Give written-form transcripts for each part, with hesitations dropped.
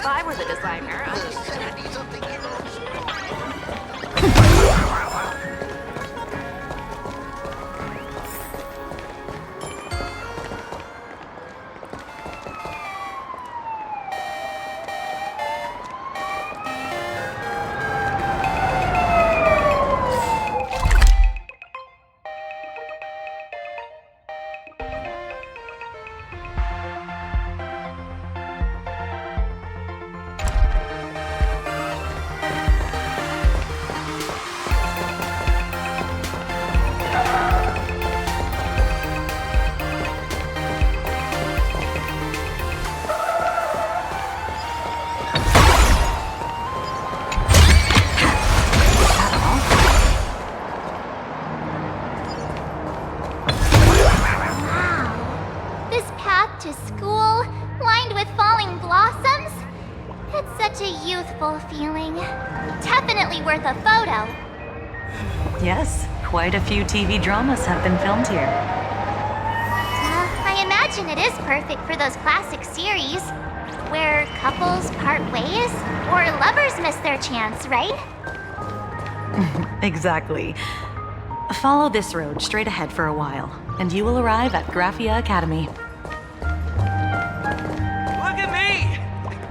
If I were the designer, to school, lined with falling blossoms. It's such a youthful feeling. Definitely worth a photo. Yes, quite a few TV dramas have been filmed here. I imagine it is perfect for those classic series, where couples part ways, or lovers miss their chance, right? Exactly. Follow this road straight ahead for a while, and you will arrive at Graphia Academy. Look at me!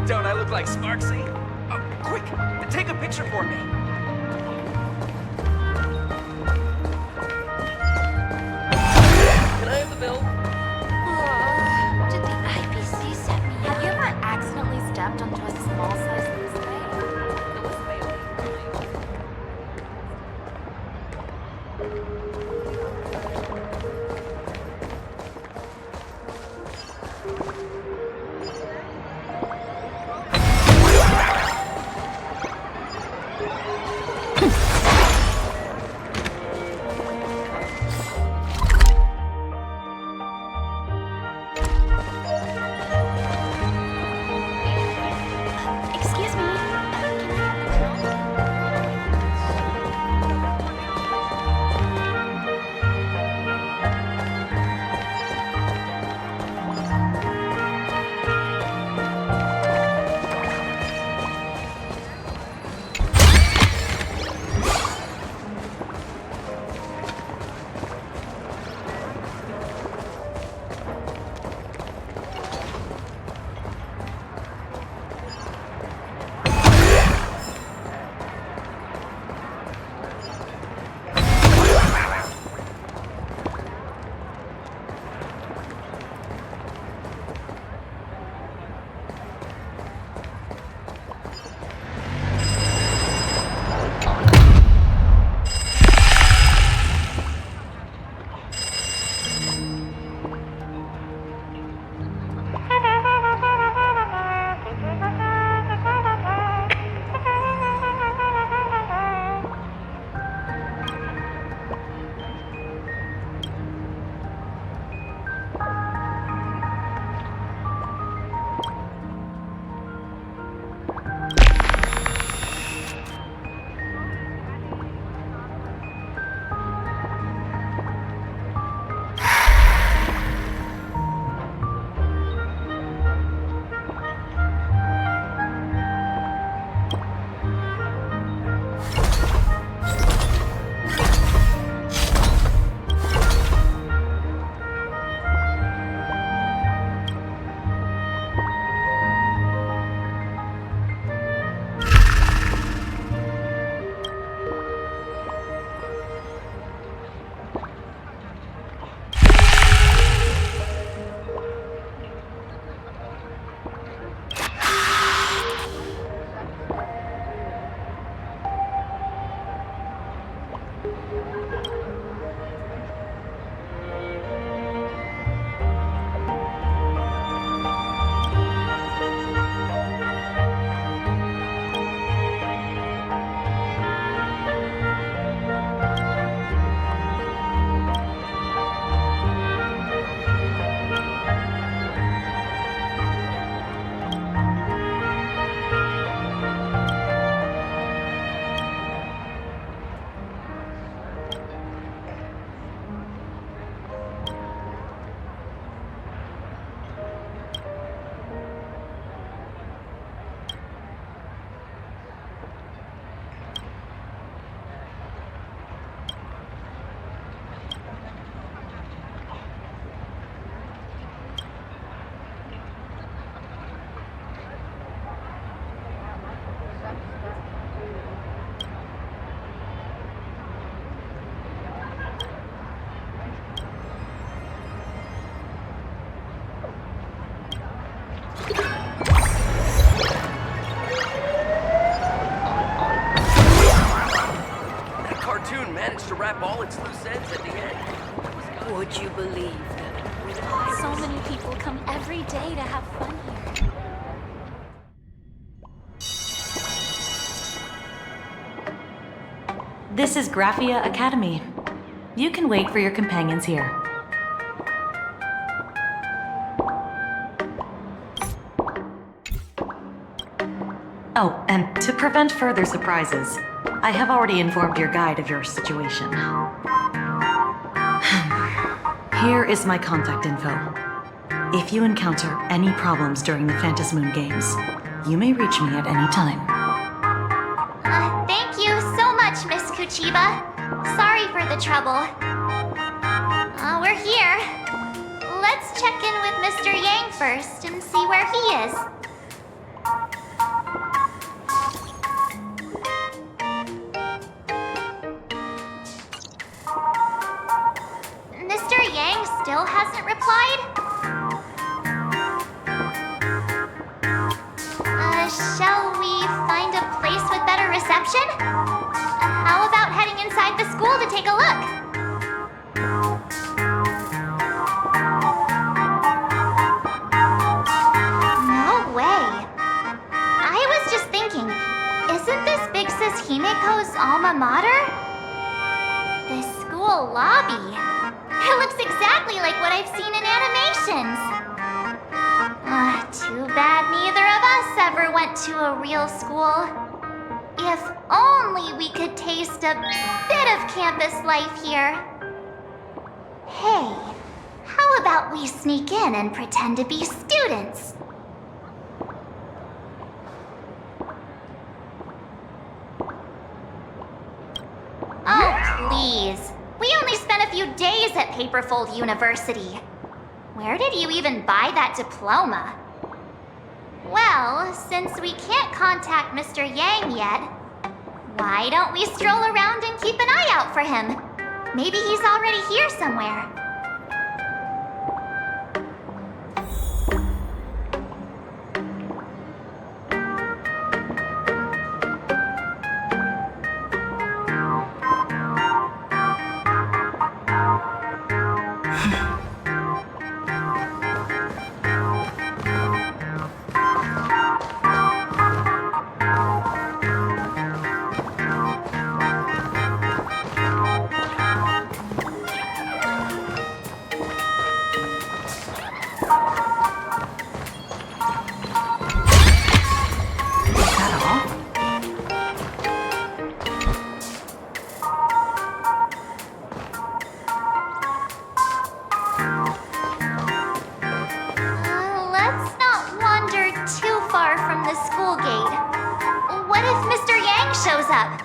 Don't I look like Sparksy? Oh, quick, take a picture for me. Can I have the bill? did the IPC set me up? Have you ever accidentally stepped onto a small-sized loose bay? The loose bay only. Excuse me. makes loose ends at the end. Would you believe that? So many people come every day to have fun here. This is Graphia Academy. You can wait for your companions here. Oh, and to prevent further surprises, I have already informed your guide of your situation. Here is my contact info. If you encounter any problems during the Phantasmoon Games, you may reach me at any time. Thank you so much, Miss Kuchiba. Sorry for the trouble. We're here. Let's check in with Mr. Yang first and see where he is. Mr. Yang still hasn't replied? Shall we find a place with better reception? How about heading inside the school to take a look? No way. I was just thinking, isn't this Big Sis Himiko's alma mater? The school lobby. It looks exactly like what I've seen in animations. Too bad neither of us ever went to a real school. If only we could taste a bit of campus life here. Hey, how about we sneak in and pretend to be students? Oh, please. We only spent a few days at Paperfold University. Where did you even buy that diploma? Well, since we can't contact Mr. Yang yet, why don't we stroll around and keep an eye out for him? Maybe he's already here somewhere. Shows up.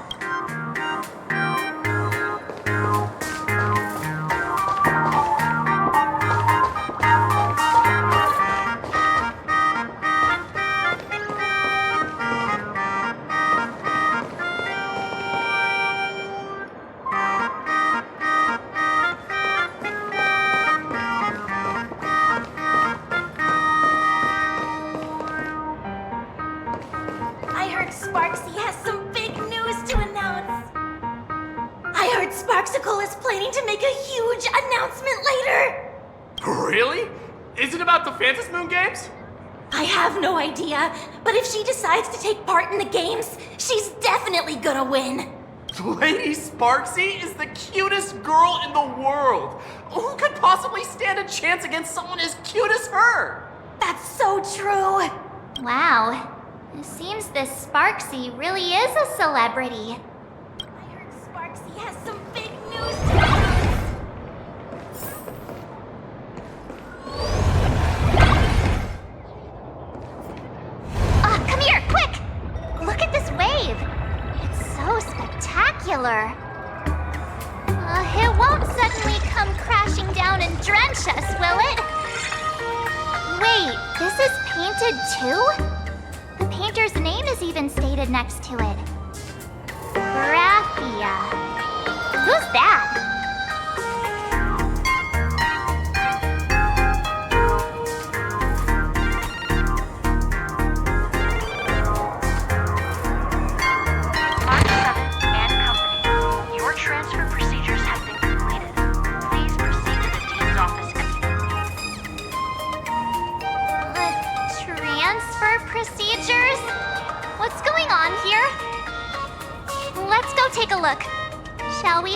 I heard Sparksy has some big news to announce. I heard Sparksicle is planning to make a huge announcement later. Really? Is it about the Phantasmoon Games? I have no idea, but if she decides to take part in the games, she's definitely gonna win. Lady Sparksy is the cutest girl in the world. Who could possibly stand a chance against someone as cute as her? That's so true. Wow. It seems this Sparksy really is a celebrity. I heard Sparksy has some big news to announce. Come here, quick! Look at this wave. It's so spectacular. It won't suddenly come crashing down and drench us, will it? Wait, this is painted too? The painter's name is even stated next to it. Graphia. Who's that? Mark 7 and Company. Your transfer procedures have been more procedures? What's going on here? Let's go take a look, shall we?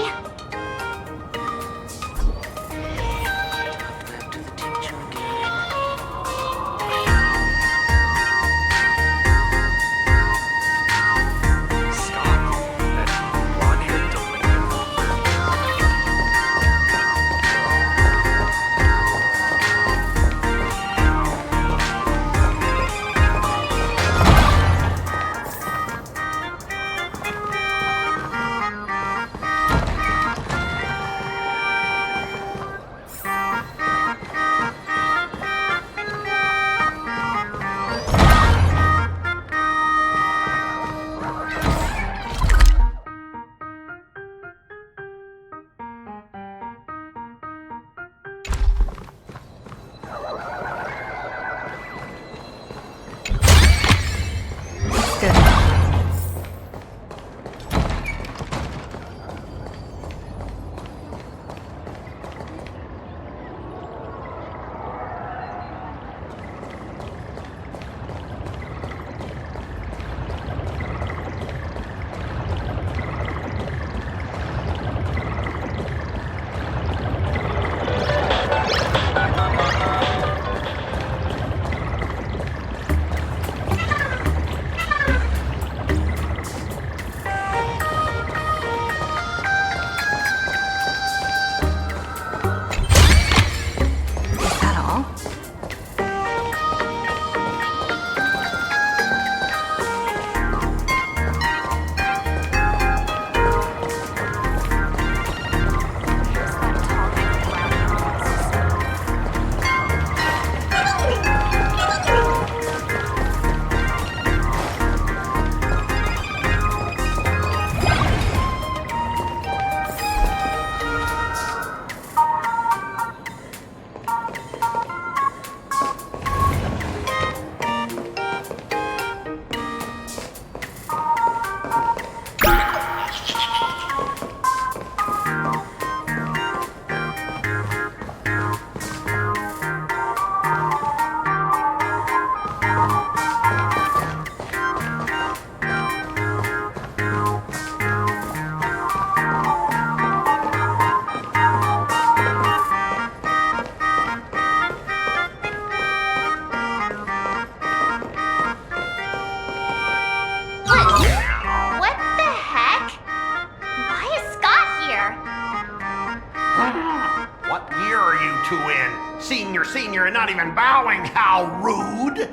Senior and not even bowing, how rude!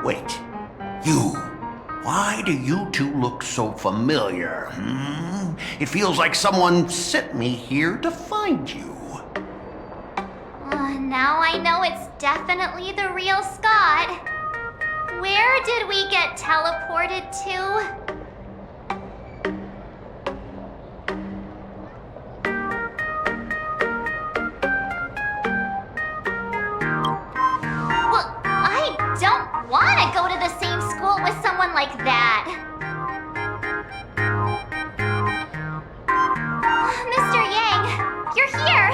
Wait, you. Why do you two look so familiar, It feels like someone sent me here to find you. Now I know it's definitely the real Scott. Where did we get teleported to? Want to go to the same school with someone like that. Mr. Yang, you're here.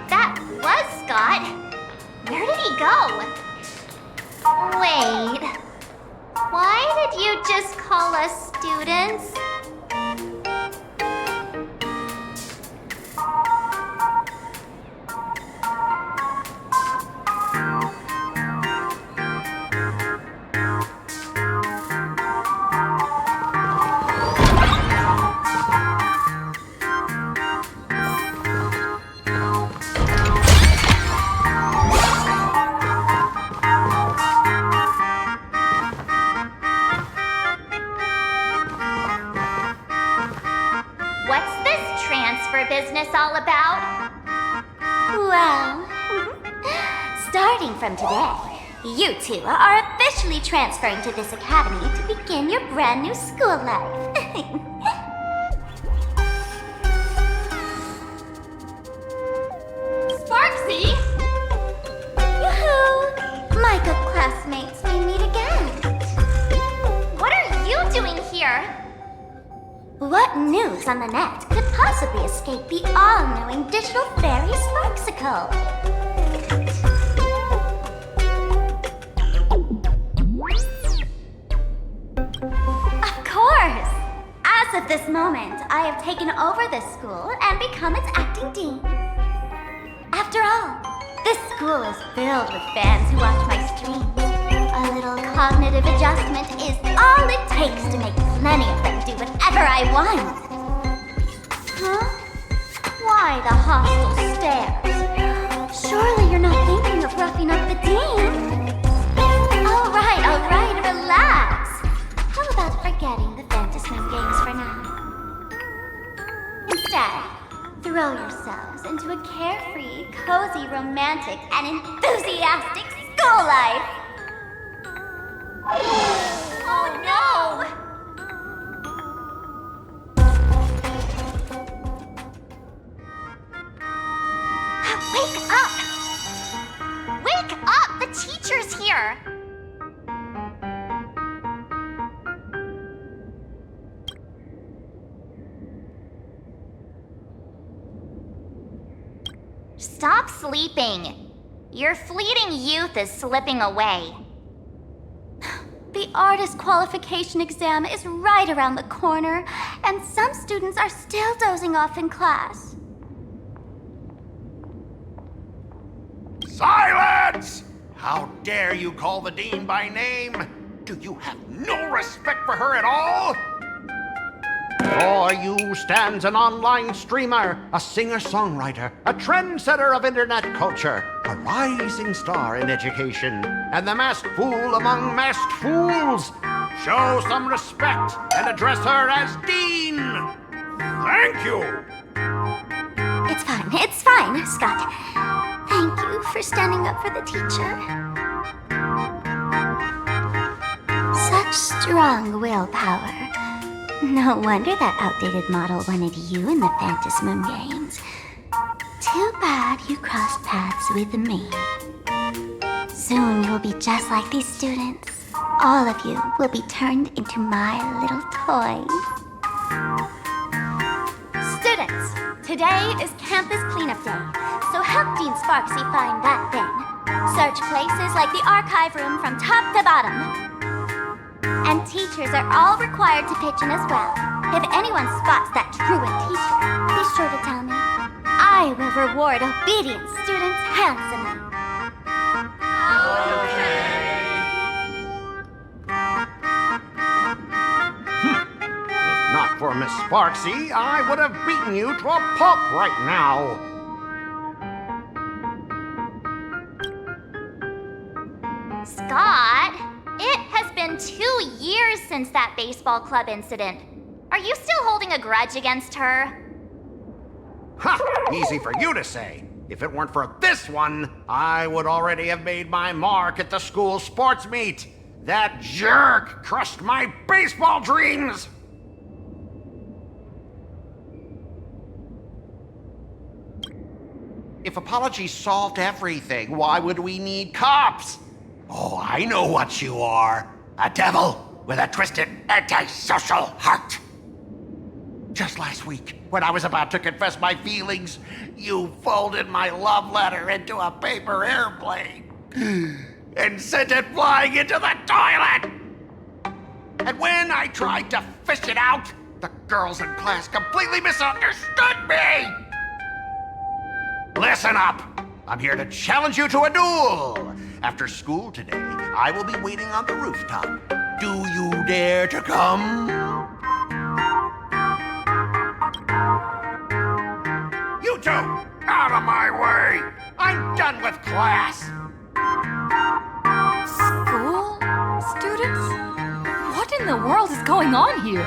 That was Scott. Where did he go? Wait. Why did you just call us students? Business all about? Well, starting from today, you two are officially transferring to this academy to begin your brand new school life. Sparksy! Yoo-hoo! My good classmates, we meet again. What are you doing here? What What news on the net could possibly escape the all-knowing digital fairy Sparksicle? Of course! As of this moment, I have taken over this school and become its acting dean. After all, this school is filled with fans who watch my streams. A little cognitive adjustment is all it takes to make plenty of them do whatever I want. Huh? Why the hostile stares? Surely you're not thinking of roughing up the dean? All right, relax. How about forgetting the Fantasmoon games for now? Instead, throw yourselves into a carefree, cozy, romantic, and enthusiastic school life. Oh no! Wake up! Wake up! The teacher's here! Stop sleeping. Your fleeting youth is slipping away. The artist qualification exam is right around the corner, and some students are still dozing off in class. Silence! How dare you call the dean by name? Do you have no respect for her at all? Before you stands an online streamer, a singer-songwriter, a trendsetter of internet culture, a rising star in education, and the masked fool among masked fools. Show some respect and address her as Dean. Thank you. It's fine, Scott. Thank you for standing up for the teacher. Such strong willpower. No wonder that outdated model wanted you in the Fantasmoon games. Too bad you crossed paths with me. Soon you'll be just like these students. All of you will be turned into my little toys. Students, today is campus cleanup day, so help Dean Sparksy find that thing. Search places like the archive room from top to bottom. And teachers are all required to pitch in as well. If anyone spots that truant teacher, be sure to tell me. I will reward obedient students handsomely. If not for Miss Sparksy, I would have beaten you to a pulp right now. Scott, it has been 2 years since that baseball club incident. Are you still holding a grudge against her? Ha! Easy for you to say. If it weren't for this one, I would already have made my mark at the school sports meet. That jerk crushed my baseball dreams! If apologies solved everything, why would we need cops? Oh, I know what you are. A devil with a twisted antisocial heart. Just last week, when I was about to confess my feelings, you folded my love letter into a paper airplane and sent it flying into the toilet. And when I tried to fish it out, the girls in class completely misunderstood me. Listen up. I'm here to challenge you to a duel. After school today, I will be waiting on the rooftop. Do you dare to come? You two, out of my way! I'm done with class! School? Students? What in the world is going on here?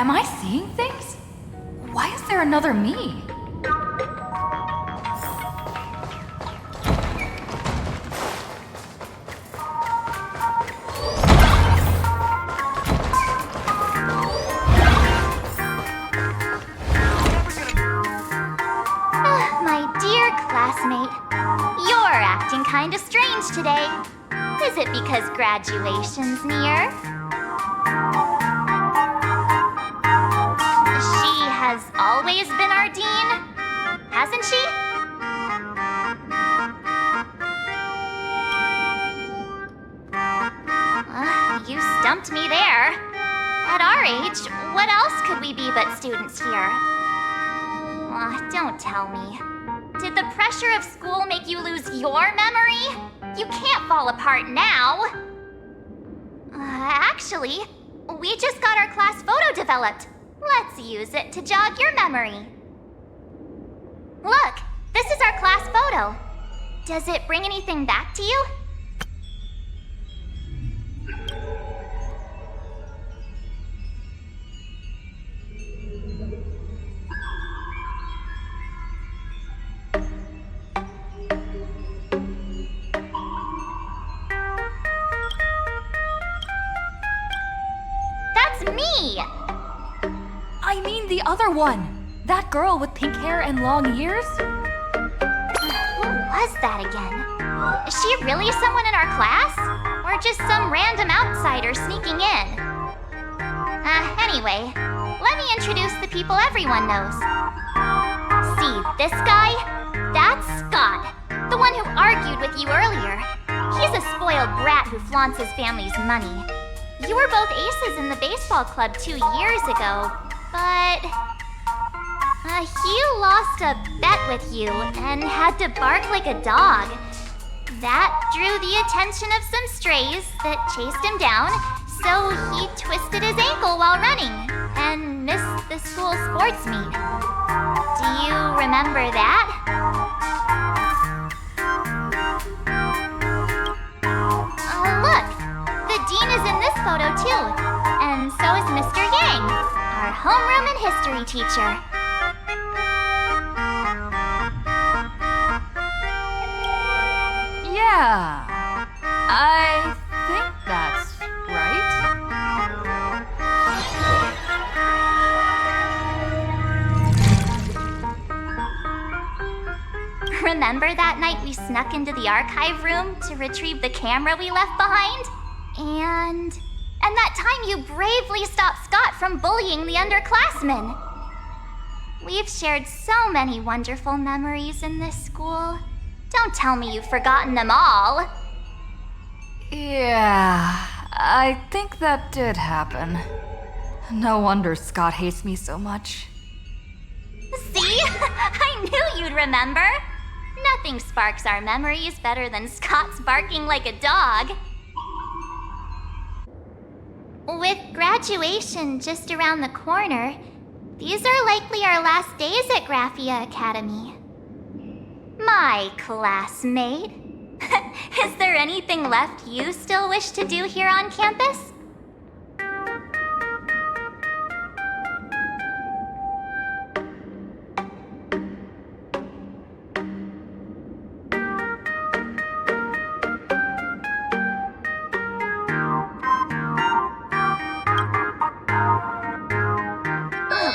Am I seeing things? Why is there another me? My dear classmate, you're acting kinda strange today. Is it because graduation's near? She has always been our dean, hasn't she? You stumped me there. At our age, what else could we be but students here? Don't tell me. Did the pressure of school make you lose your memory? You can't fall apart now. Actually, we just got our class photo developed. Let's use it to jog your memory. Look, this is our class photo. Does it bring anything back to you? That's me! I mean the other one. That girl with pink hair and long ears? Who was that again? Is she really someone in our class? Or just some random outsider sneaking in? Anyway, let me introduce the people everyone knows. See, this guy? That's Scott, the one who argued with you earlier. He's a spoiled brat who flaunts his family's money. You were both aces in the baseball club 2 years ago, but he lost a bet with you and had to bark like a dog. That drew the attention of some strays that chased him down, so he twisted his ankle while running and missed the school sports meet. Do you remember that? Look, the dean is in this photo too, and so is Mr. Yang, our homeroom and history teacher. Yeah, I think that's right. Remember that night we snuck into the archive room to retrieve the camera we left behind? And that time you bravely stopped Scott from bullying the underclassmen. We've shared so many wonderful memories in this school. Don't tell me you've forgotten them all. Yeah, I think that did happen. No wonder Scott hates me so much. See? I knew you'd remember. Nothing sparks our memories better than Scott's barking like a dog. With graduation just around the corner, these are likely our last days at Graphia Academy. My classmate. Is there anything left you still wish to do here on campus?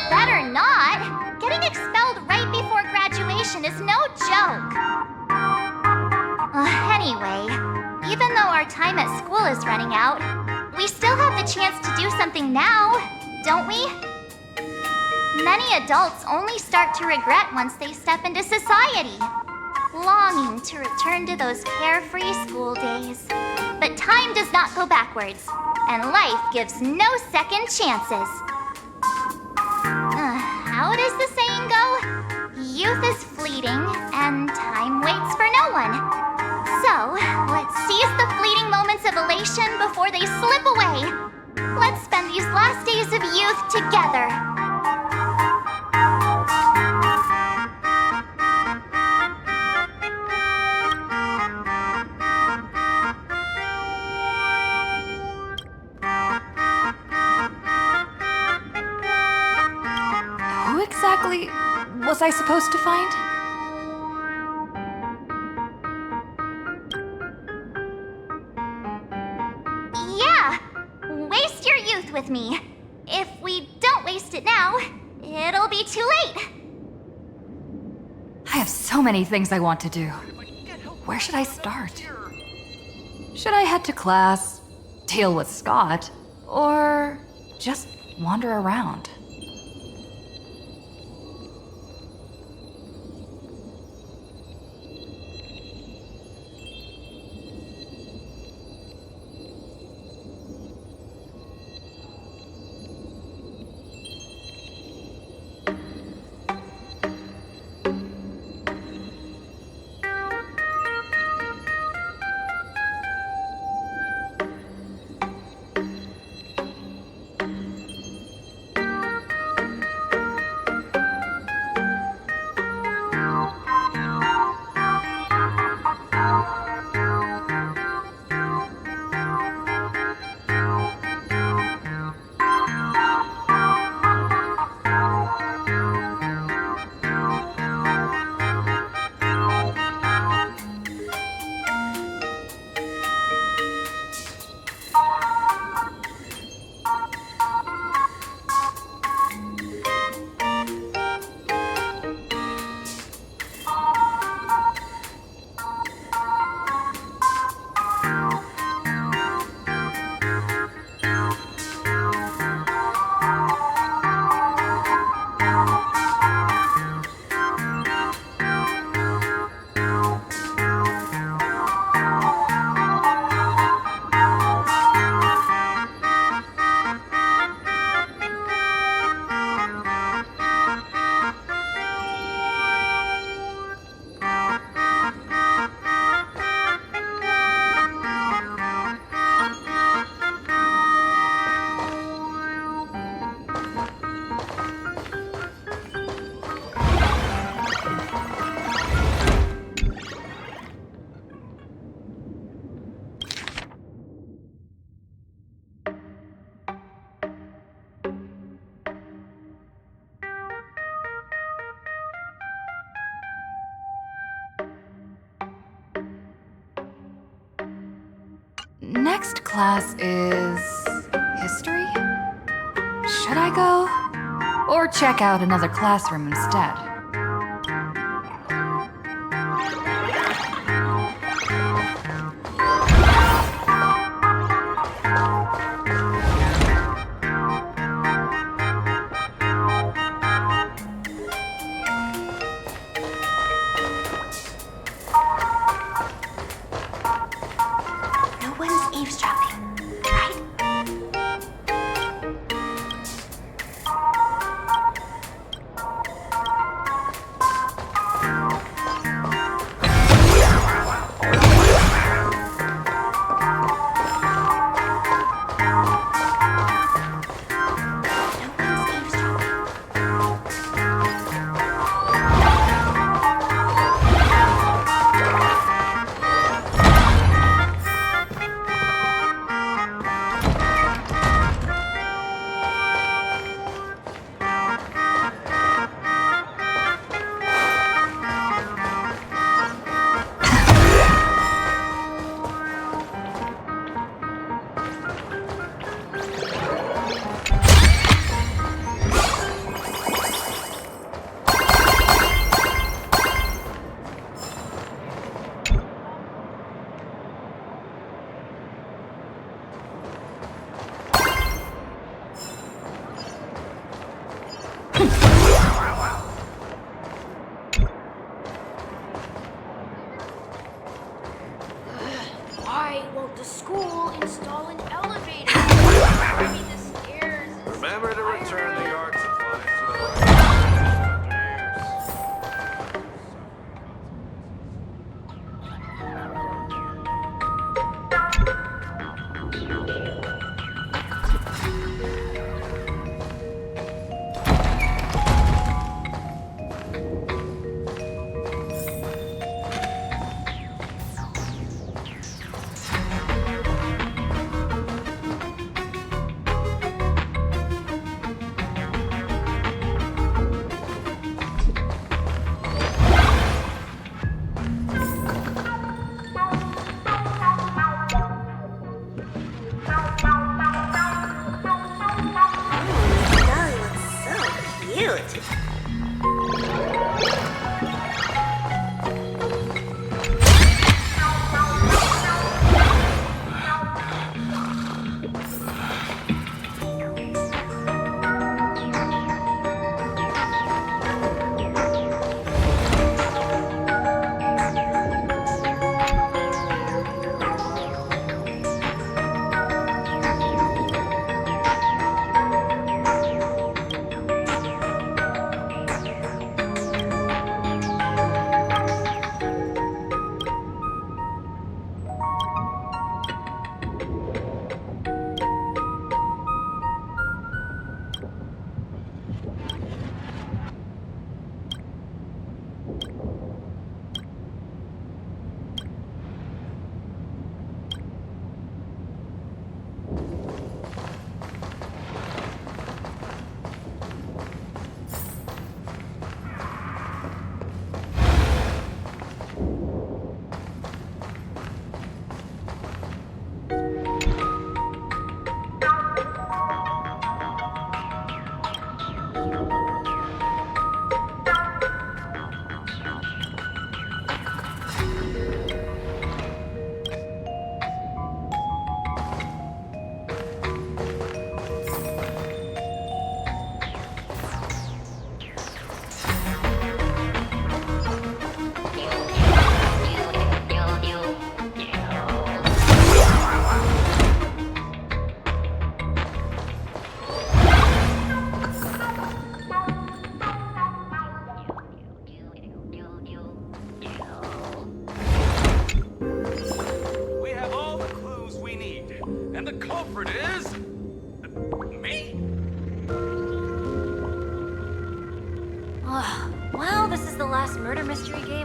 Better not. Getting expelled right before graduation is no joke. Anyway, even though our time at school is running out, we still have the chance to do something now, don't we? Many adults only start to regret once they step into society, longing to return to those carefree school days. But time does not go backwards, and life gives no second chances. How does the saying go? Youth is fleeting, and time waits for no one. So, let's seize the fleeting moments of elation before they slip away. Let's spend these last days of youth together. exactly was I supposed to find? Yeah! Waste your youth with me. If we don't waste it now, it'll be too late. I have so many things I want to do. Where should I start? Should I head to class, deal with Scott, or just wander around? Next class is history? Should I go? Or check out another classroom instead? No one's eavesdropping, right?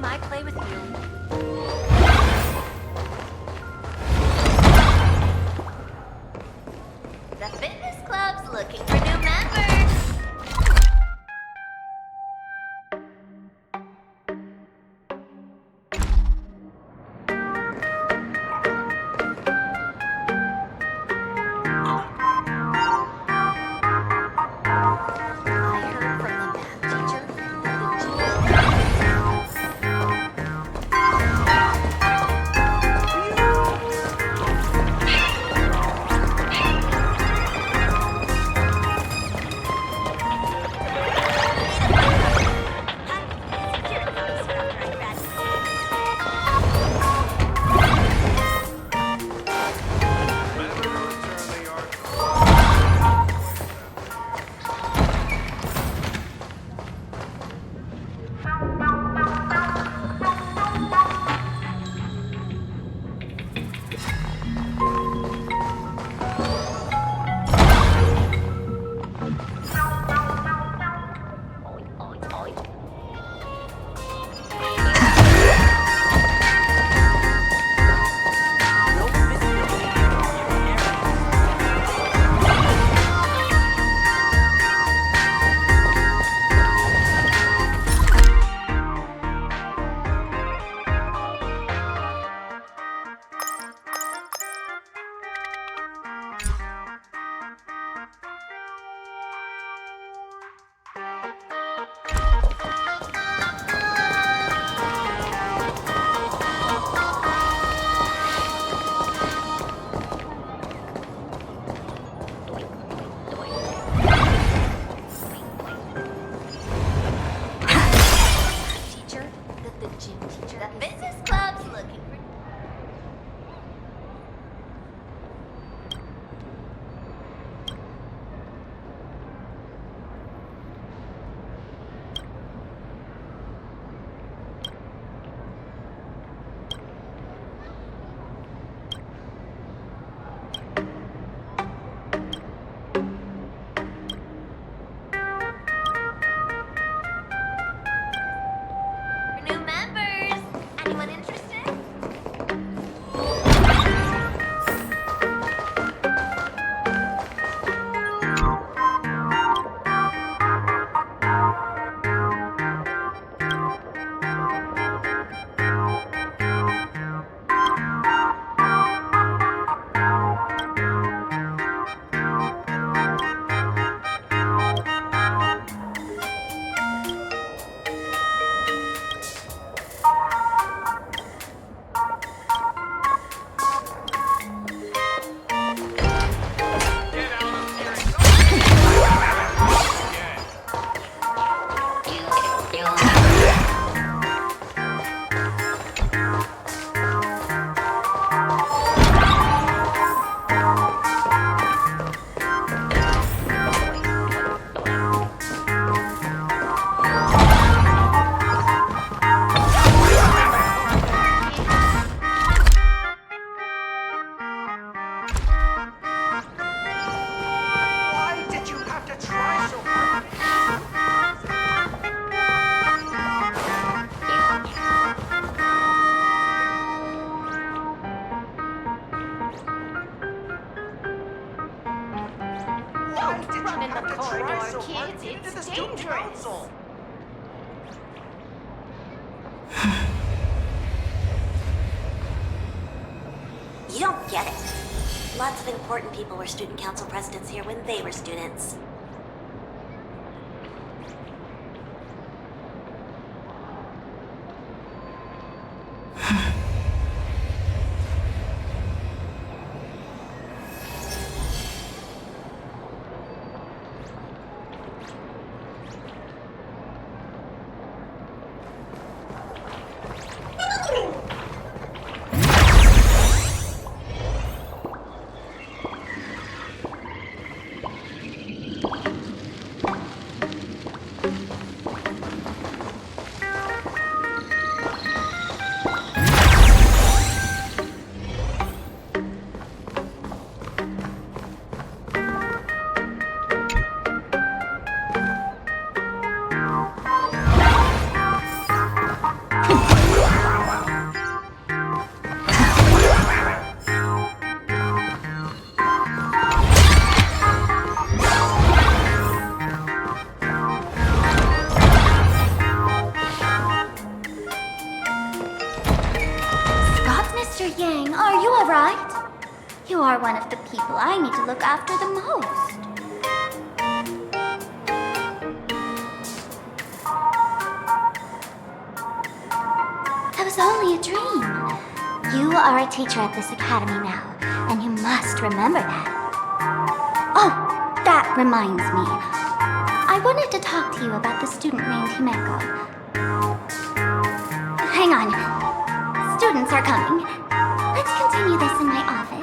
game I play with you. The fitness club's looking for new members. I heard from the math teacher that the gym teacher. The fitness club's looking for. New members! Anyone interested? Why did you have to try so hard? Why did you have to try so hard to get into the student council? You don't get it. Lots of important people were student council presidents here when they were students. You're one of the people I need to look after the most. That was only a dream. You are a teacher at this academy now, and you must remember that. Oh, that reminds me. I wanted to talk to you about the student named Himeko. Hang on. Students are coming. Let's continue this in my office.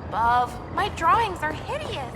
Above. My drawings are hideous.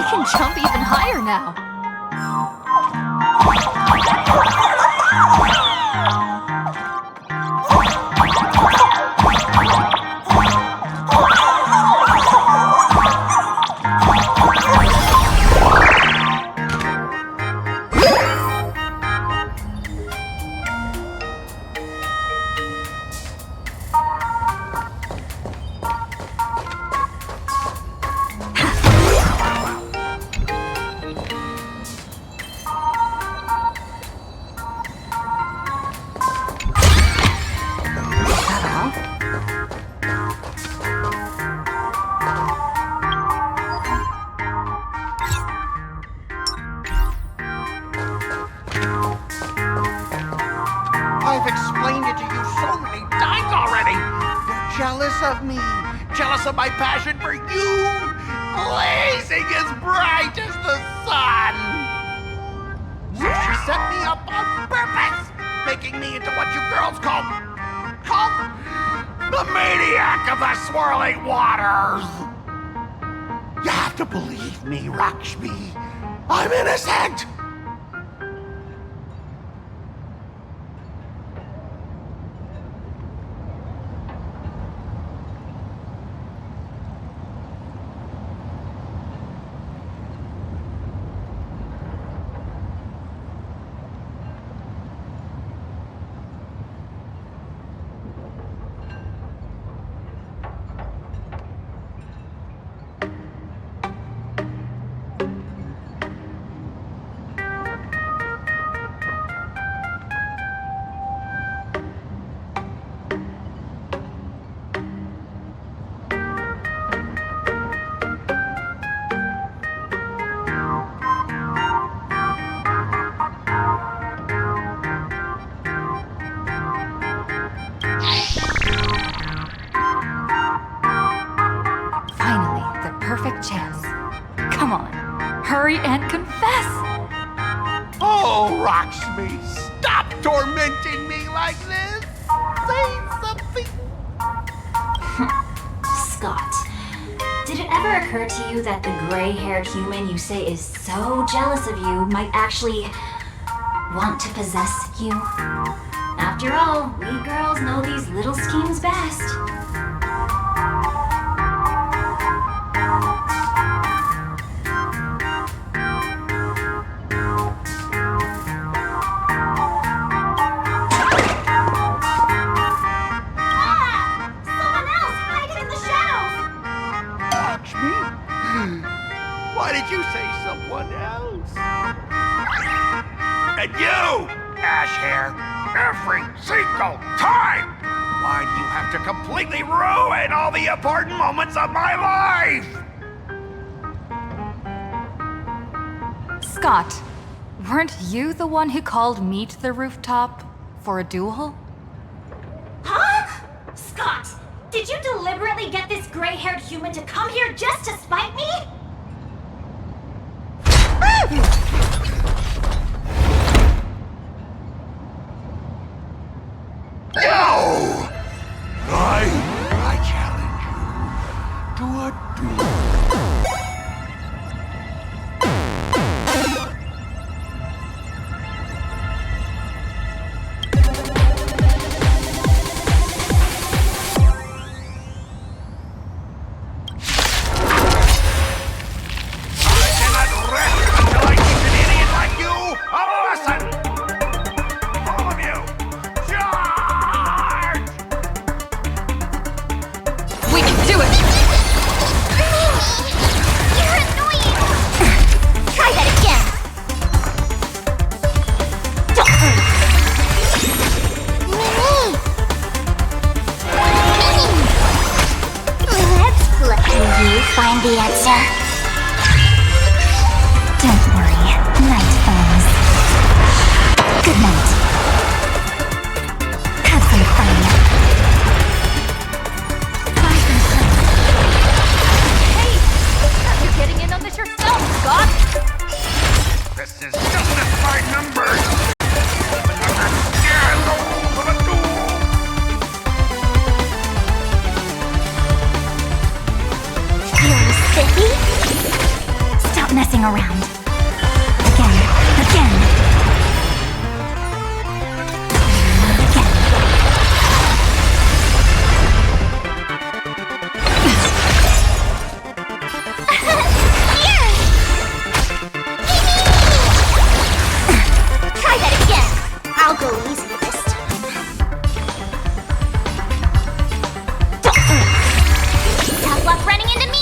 can jump even higher now. I've explained it to you so many times already. You're jealous of me, jealous of my passion for you, blazing as bright as the sun. So she set me up on purpose, making me into what you girls call the maniac of the swirling waters. You have to believe me, Rakshmi. I'm innocent. Perfect chance. Come on, hurry and confess! Oh, Rakshmi, stop tormenting me like this! Say something! Scott, did it ever occur to you that the gray-haired human you say is so jealous of you might actually want to possess you? After all, we girls know these little schemes best. Why did you say someone else? And you, Ash Hair, every single time! Why do you have to completely ruin all the important moments of my life? Scott, weren't you the one who called me to the rooftop for a duel? Huh? Scott, did you deliberately get this gray-haired human to come here just to spite me? No! I challenge you to a duel. Find the answer. Don't worry, night falls. Good night. Have some fun. Hey! Are you getting in on this yourself, Scott? This is just as my numbers. Another scandal of a duel. You're silly? Stop messing around. Again. Try that again. I'll go easy this time. Tough luck running into me.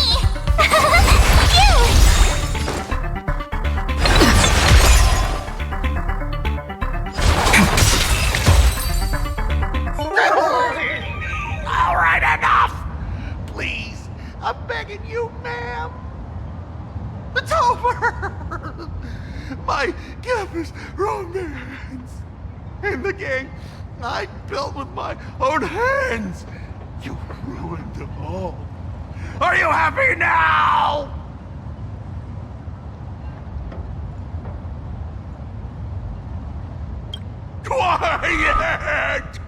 All right, enough! Please, I'm begging you, ma'am. It's over! My campus romance and the game I built with my own hands. You ruined them all. Are you happy now? Quiet!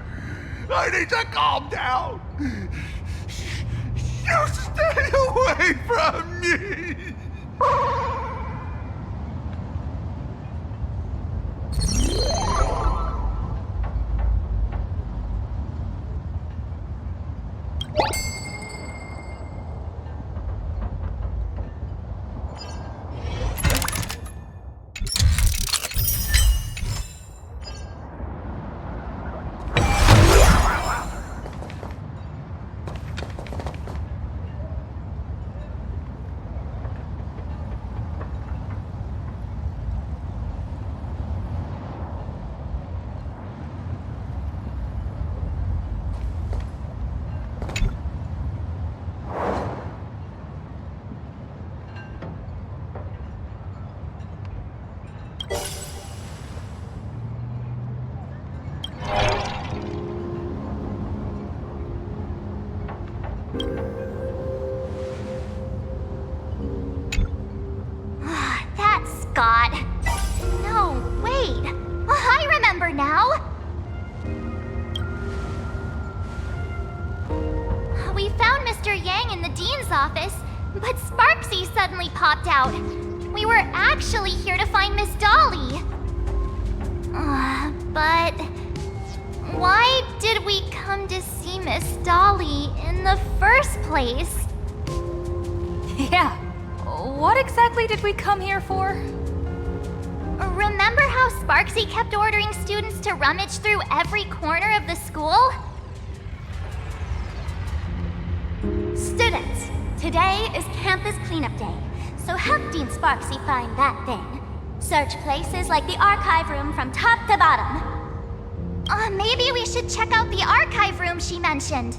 I need to calm down. You stay away from me. That's Scott. No, wait. I remember now. We found Mr. Yang in the dean's office, but Sparksy suddenly popped out. We were actually here to find Miss Dolly. But why did we come to see Miss Dolly in the first place? Yeah. What exactly did we come here for? Remember how Sparksy kept ordering students to rummage through every corner of the school? Students, today is campus cleanup day, so help Dean Sparksy find that thing. Search places like the archive room from top to bottom. Maybe we should check out the archive room she mentioned.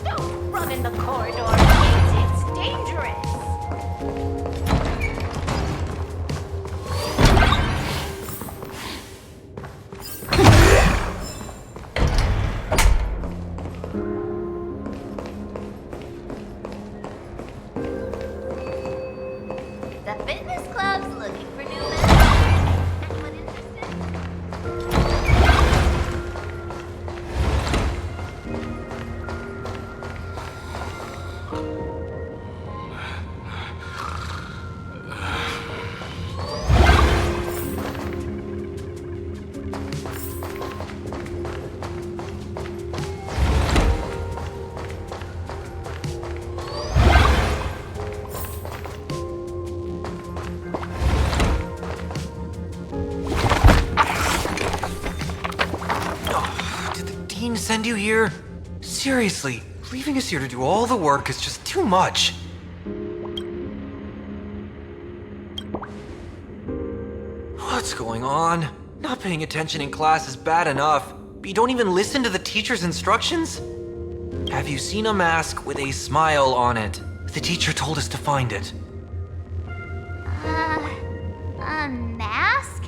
Don't run in the corridor, kids. It's dangerous. The fitness club's looking for new members. Anyone interested? Did the dean send you here? Seriously, leaving us here to do all the work is just too much. What's going on? Not paying attention in class is bad enough, but you don't even listen to the teacher's instructions? Have you seen a mask with a smile on it? The teacher told us to find it. A mask?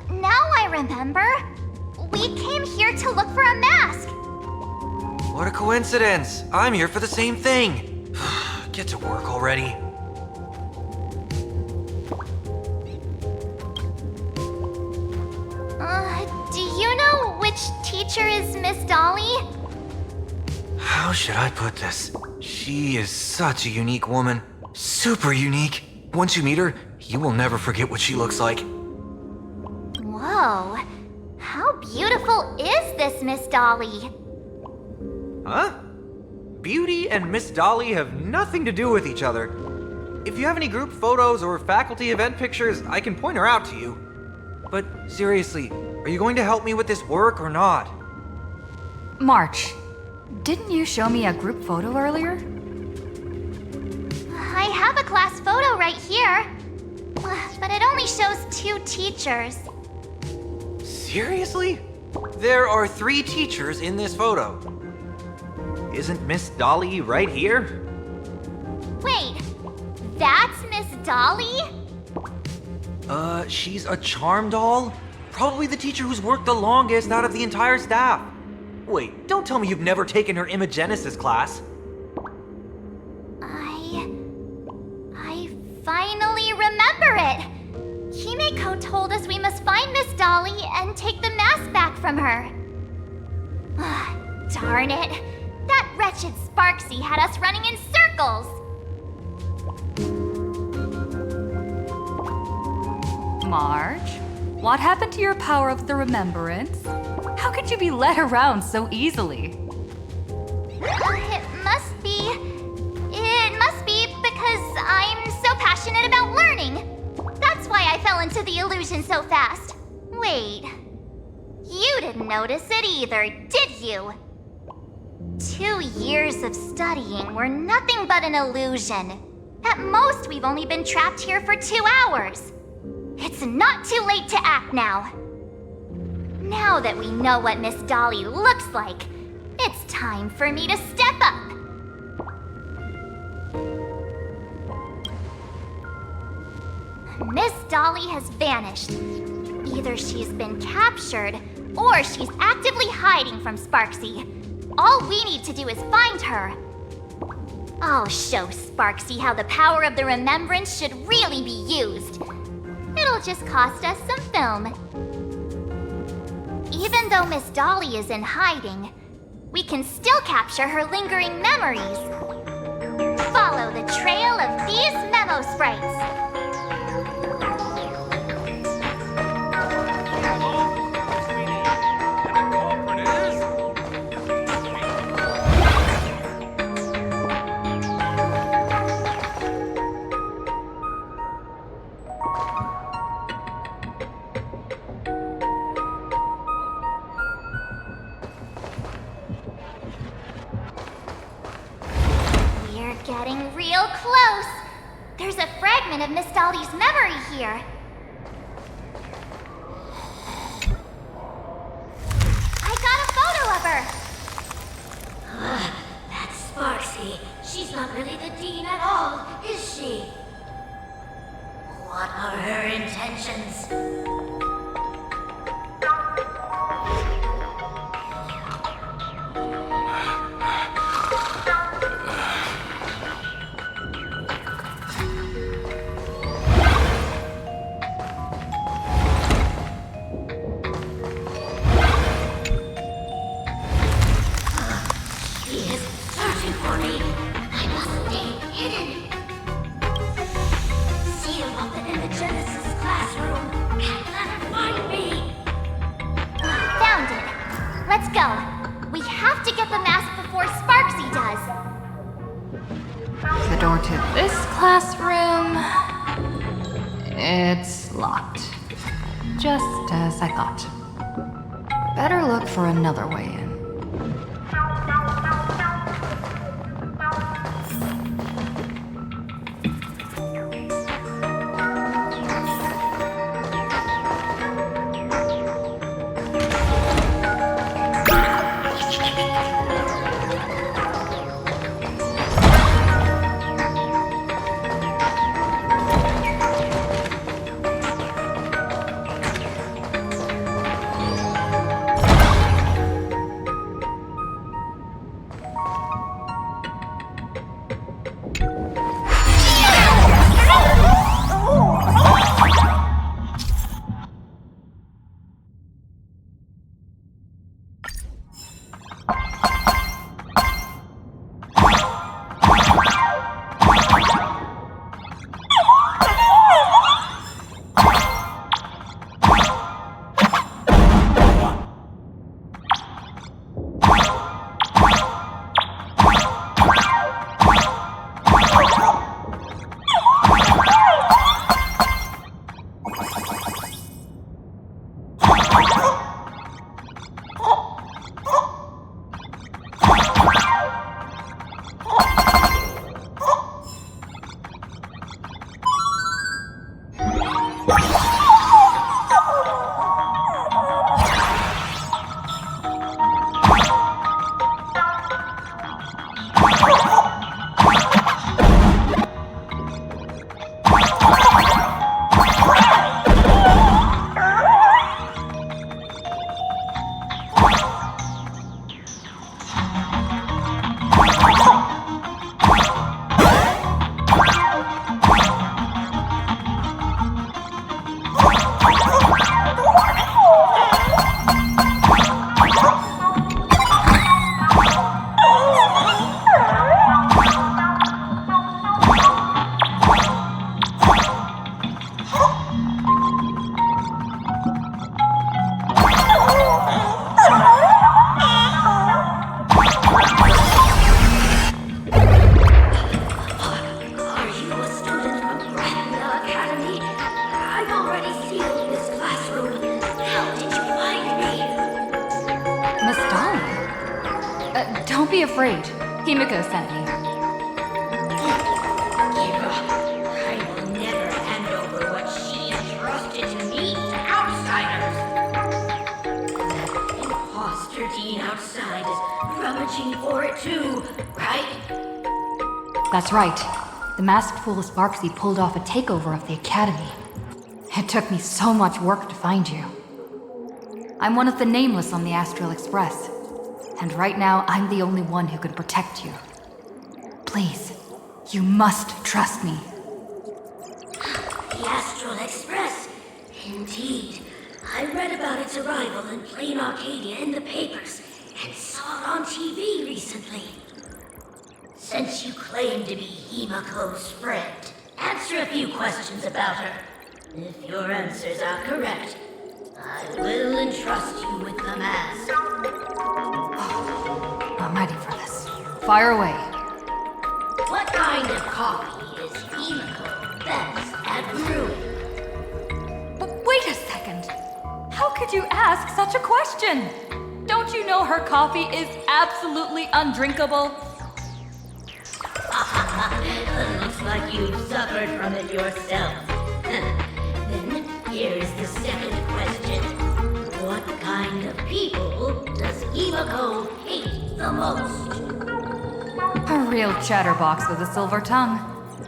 Now I remember. We came here to look for a mask. What What a coincidence! I'm here for the same thing! Get to work already. Do you know which teacher is Miss Dolly? How should I put this? She is such a unique woman. Super unique. Once you meet her, you will never forget what she looks like. Whoa. How beautiful is this Miss Dolly? Huh? Beauty and Miss Dolly have nothing to do with each other. If you have any group photos or faculty event pictures, I can point her out to you. But seriously, are you going to help me with this work or not? March, didn't you show me a group photo earlier? I have a class photo right here. But it only shows 2 teachers. Seriously? There are 3 teachers in this photo. Isn't Miss Dolly right here? Wait, that's Miss Dolly? She's a charm doll? Probably the teacher who's worked the longest out of the entire staff. Wait, don't tell me you've never taken her Imagenesis class. I finally remember it. Himeko told us we must find Miss Dolly and take the mask back from her. Darn it. That wretched Sparksy had us running in circles. March, what happened to your power of the remembrance? How could you be led around so easily? It must be because I'm so passionate about learning. That's why I fell into the illusion so fast. Wait, you didn't notice it either, did you? 2 years of studying were nothing but an illusion. At most, we've only been trapped here for 2 hours. It's not too late to act now. Now that we know what Miss Dolly looks like, it's time for me to step up. Miss Dolly has vanished. Either she's been captured, or she's actively hiding from Sparksy. All we need to do is find her. I'll show Sparksy how the power of the remembrance should really be used. It'll just cost us some film. Even though Miss Dolly is in hiding, we can still capture her lingering memories. Follow the trail of these memo sprites. Getting real close. There's a fragment of Miss Dolly's memory here. I got a photo of her. That's Sparksy. She's not really the dean at all, is she? What are her intentions? The door to this classroom... it's locked. Just as I thought. Better look for another way in. Don't be afraid. Himiko sent me. I will never hand over what she entrusted to me to outsiders. That imposter Dean outside is rummaging for it too, right? That's right. The masked fool Sparksy pulled off a takeover of the Academy. It took me so much work to find you. I'm one of the nameless on the Astral Express. And right now, I'm the only one who can protect you. Please, you must trust me. The Astral Express? Indeed. I read about its arrival in plain Arcadia in the papers, and saw it on TV recently. Since you claim to be Himiko's friend, answer a few questions about her. If your answers are correct, I will entrust you with the mask. I'm ready for this. Fire away. What kind of coffee is Himiko best at brewing? But wait a second. How could you ask such a question? Don't you know her coffee is absolutely undrinkable? Looks like you've suffered from it yourself. Then here's the second question. What kind of people does Himiko hate the most? A real chatterbox with a silver tongue.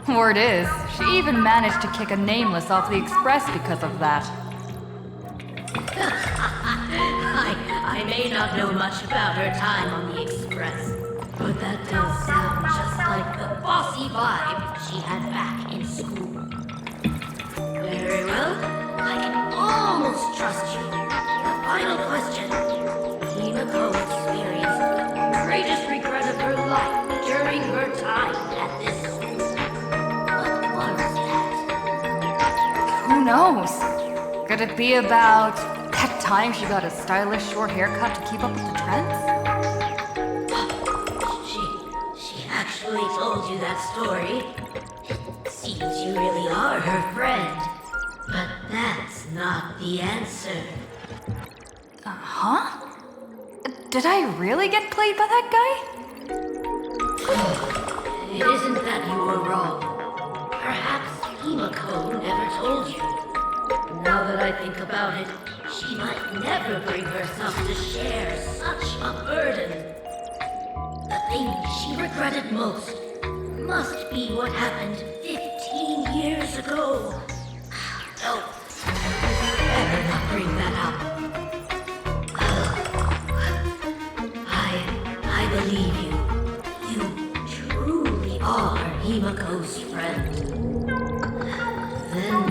Word is, she even managed to kick a nameless off the Express because of that. I may not know much about her time on the Express, but that does sound just like the bossy vibe she had back in school. Very well, I can almost trust you. The final question. Himiko experienced the greatest regret of her life during her time at this school. What was that? Who knows? Could it be about that time she got a stylish short haircut to keep up with the trends? She actually told you that story. It seems you really are her friend. But that's not the answer. Huh? Did I really get played by that guy? It isn't that you were wrong. Perhaps Himiko never told you. Now that I think about it, she might never bring herself to share such a burden. The thing she regretted most must be what happened 15 years ago. No, better not bring that up. I believe you. You truly are Himiko's friend. Then,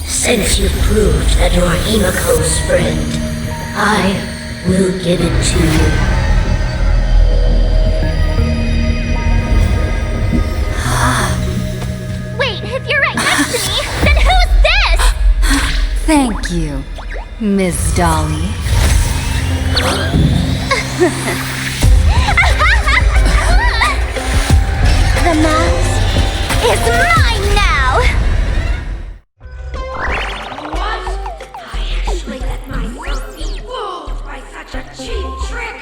since you've proved that you're Himiko's friend, I will give it to you. Wait, if you're right next to me, then who's this? Thank you, Miss Dolly. The mouse is mine now! What? I actually let myself be fooled by such a cheap trick.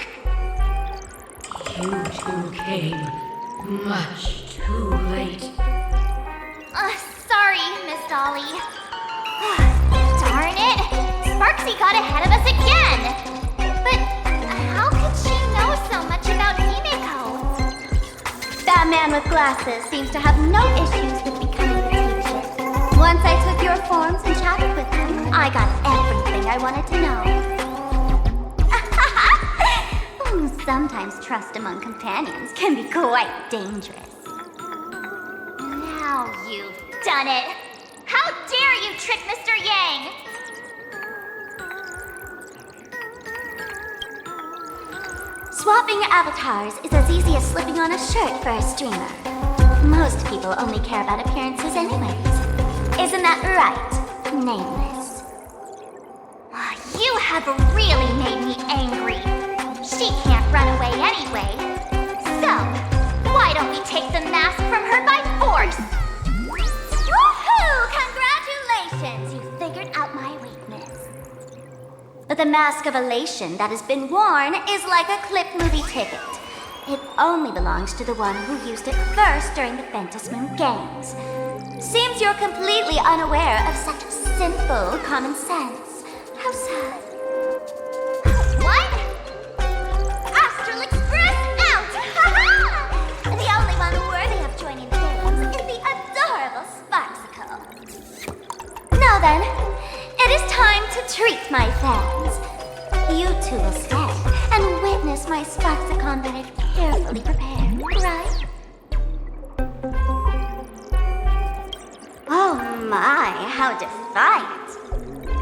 You two came much too late. Sorry, Miss Dolly. Darn it! Sparksy got ahead of us again! But how could she know so much about Himiko? That man with glasses seems to have no issues with becoming the teacher. Once I took your forms and chatted with him, I got everything I wanted to know. Sometimes trust among companions can be quite dangerous. Now you've done it! How dare you trick Mr. Yang! Swapping avatars is as easy as slipping on a shirt for a streamer. Most people only care about appearances anyways. Isn't that right, Nameless? You have really made me angry. She can't run away anyway. So, why don't we take the mask from her by force? Woohoo! Congratulations! You figured out my weakness. The But the mask of elation that has been worn is like a clip movie ticket. It only belongs to the one who used it first during the Phantas Moon Games. Seems you're completely unaware of such simple common sense. How sad. What? Astral Express out! Ha-ha! The only one worthy of joining the games is the adorable Sparksicle. Now then, it is time to treat my fans. You two will stay and witness my Sparksicon that I've carefully prepared, right? Oh my, how defiant.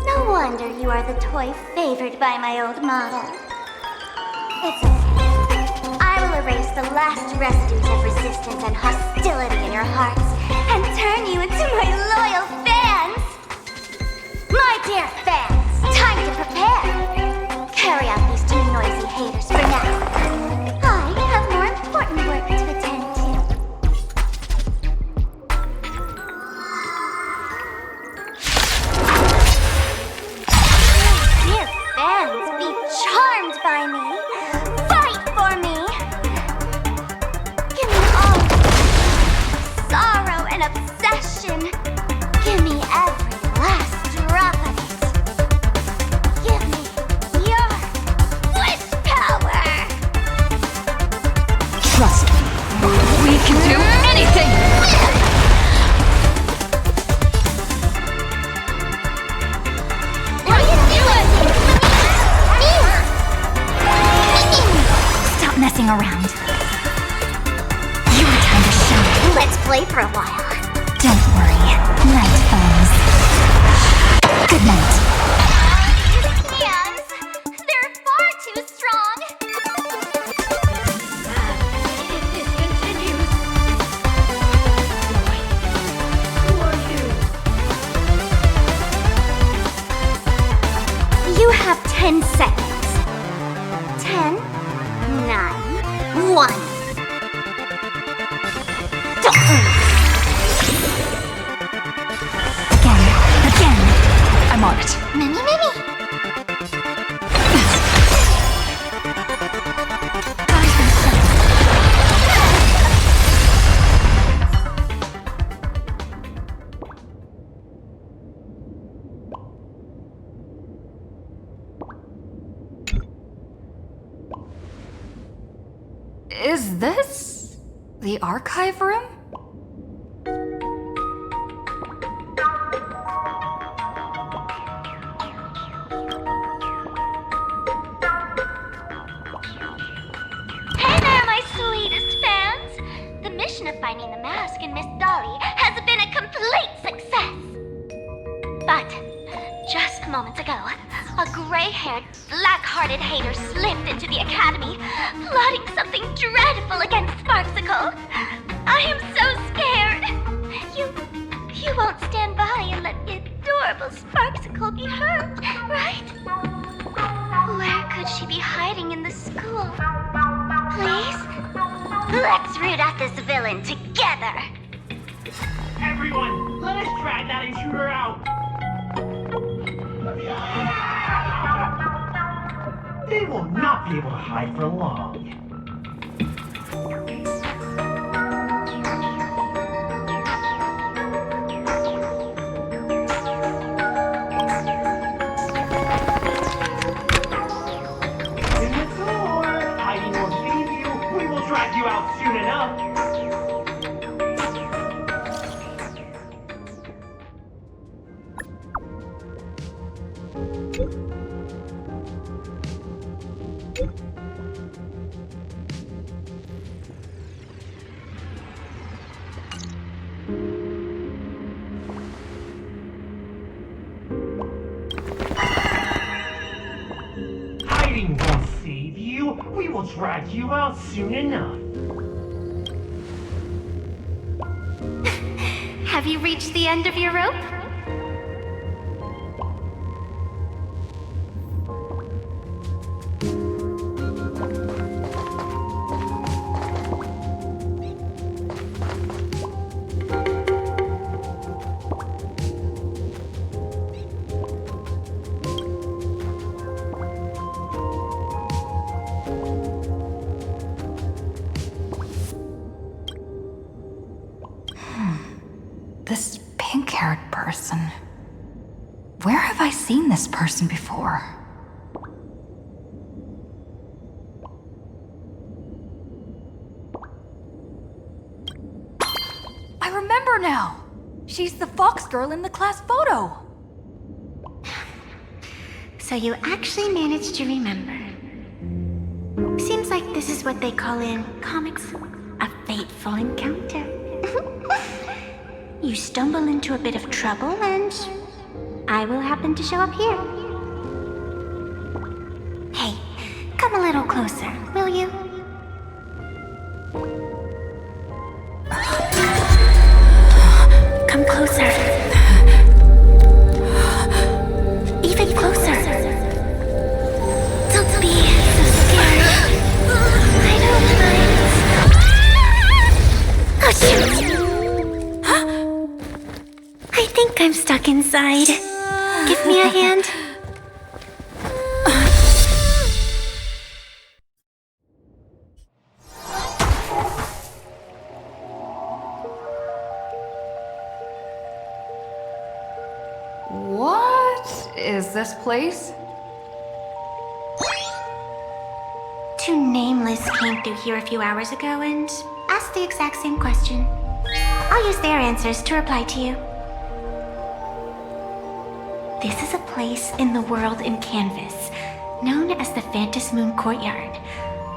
No wonder you are the toy favored by my old model. It's okay. I will erase the last residues of resistance and hostility in your hearts and turn you into my loyal fans. My dear fans, time to prepare. Carry out these two noisy haters for now. I have more important work to attend to. Dear fans, be charmed by me. Fight for me. Give me all sorrow and obsession. Give me every last drop of it. Give me your wish power. Trust me, we can do anything! What are you doing? Stop messing around. Your time to shine. Let's play for a while. Don't worry. Night, friends. Good night. These hands, they're far too strong. If this continues... Boy, who are you? You have 10 seconds. 10, 9, 1. Again. I'm on it. Mini. Is this the archive room? Hey there, my sweetest fans! The mission of finding the mask in Miss Dolly has been a complete success. But just moments ago, a gray-haired, black-hearted hater slipped into the academy, plotting something dreadful against Sparksicle. I am so scared. You won't stand by and let the adorable Sparksicle be hurt, right? Where could she be hiding in the school? Please? Let's root out this villain together. Everyone, let us drag that intruder out! They will not be able to hide for long. In the door! Hiding won't save you. We will drag you out soon enough. Hiding won't save you. We will drag you out soon enough. Have you reached the end of your rope? This pink-haired person. Where have I seen this person before? I remember now! She's the fox girl in the class photo! So you actually managed to remember. Seems like this is what they call in comics a fateful encounter. You stumble into a bit of trouble and I will happen to show up here. Hey, come a little closer, will you? Come closer. Even closer. Don't be so scared. I don't mind. Oh, shoot. I think I'm stuck inside. Give me a hand. What is this place? Two nameless came through here a few hours ago and asked the exact same question. I'll use their answers to reply to you. This is a place in the world in Canvas, known as the Phantom Moon Courtyard.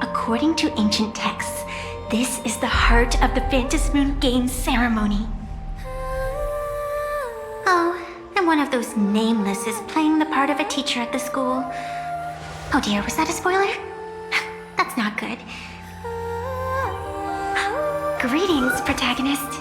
According to ancient texts, this is the heart of the Phantom Moon Games ceremony. Oh, and one of those nameless is playing the part of a teacher at the school. Oh dear, was that a spoiler? That's not good. Greetings, protagonist.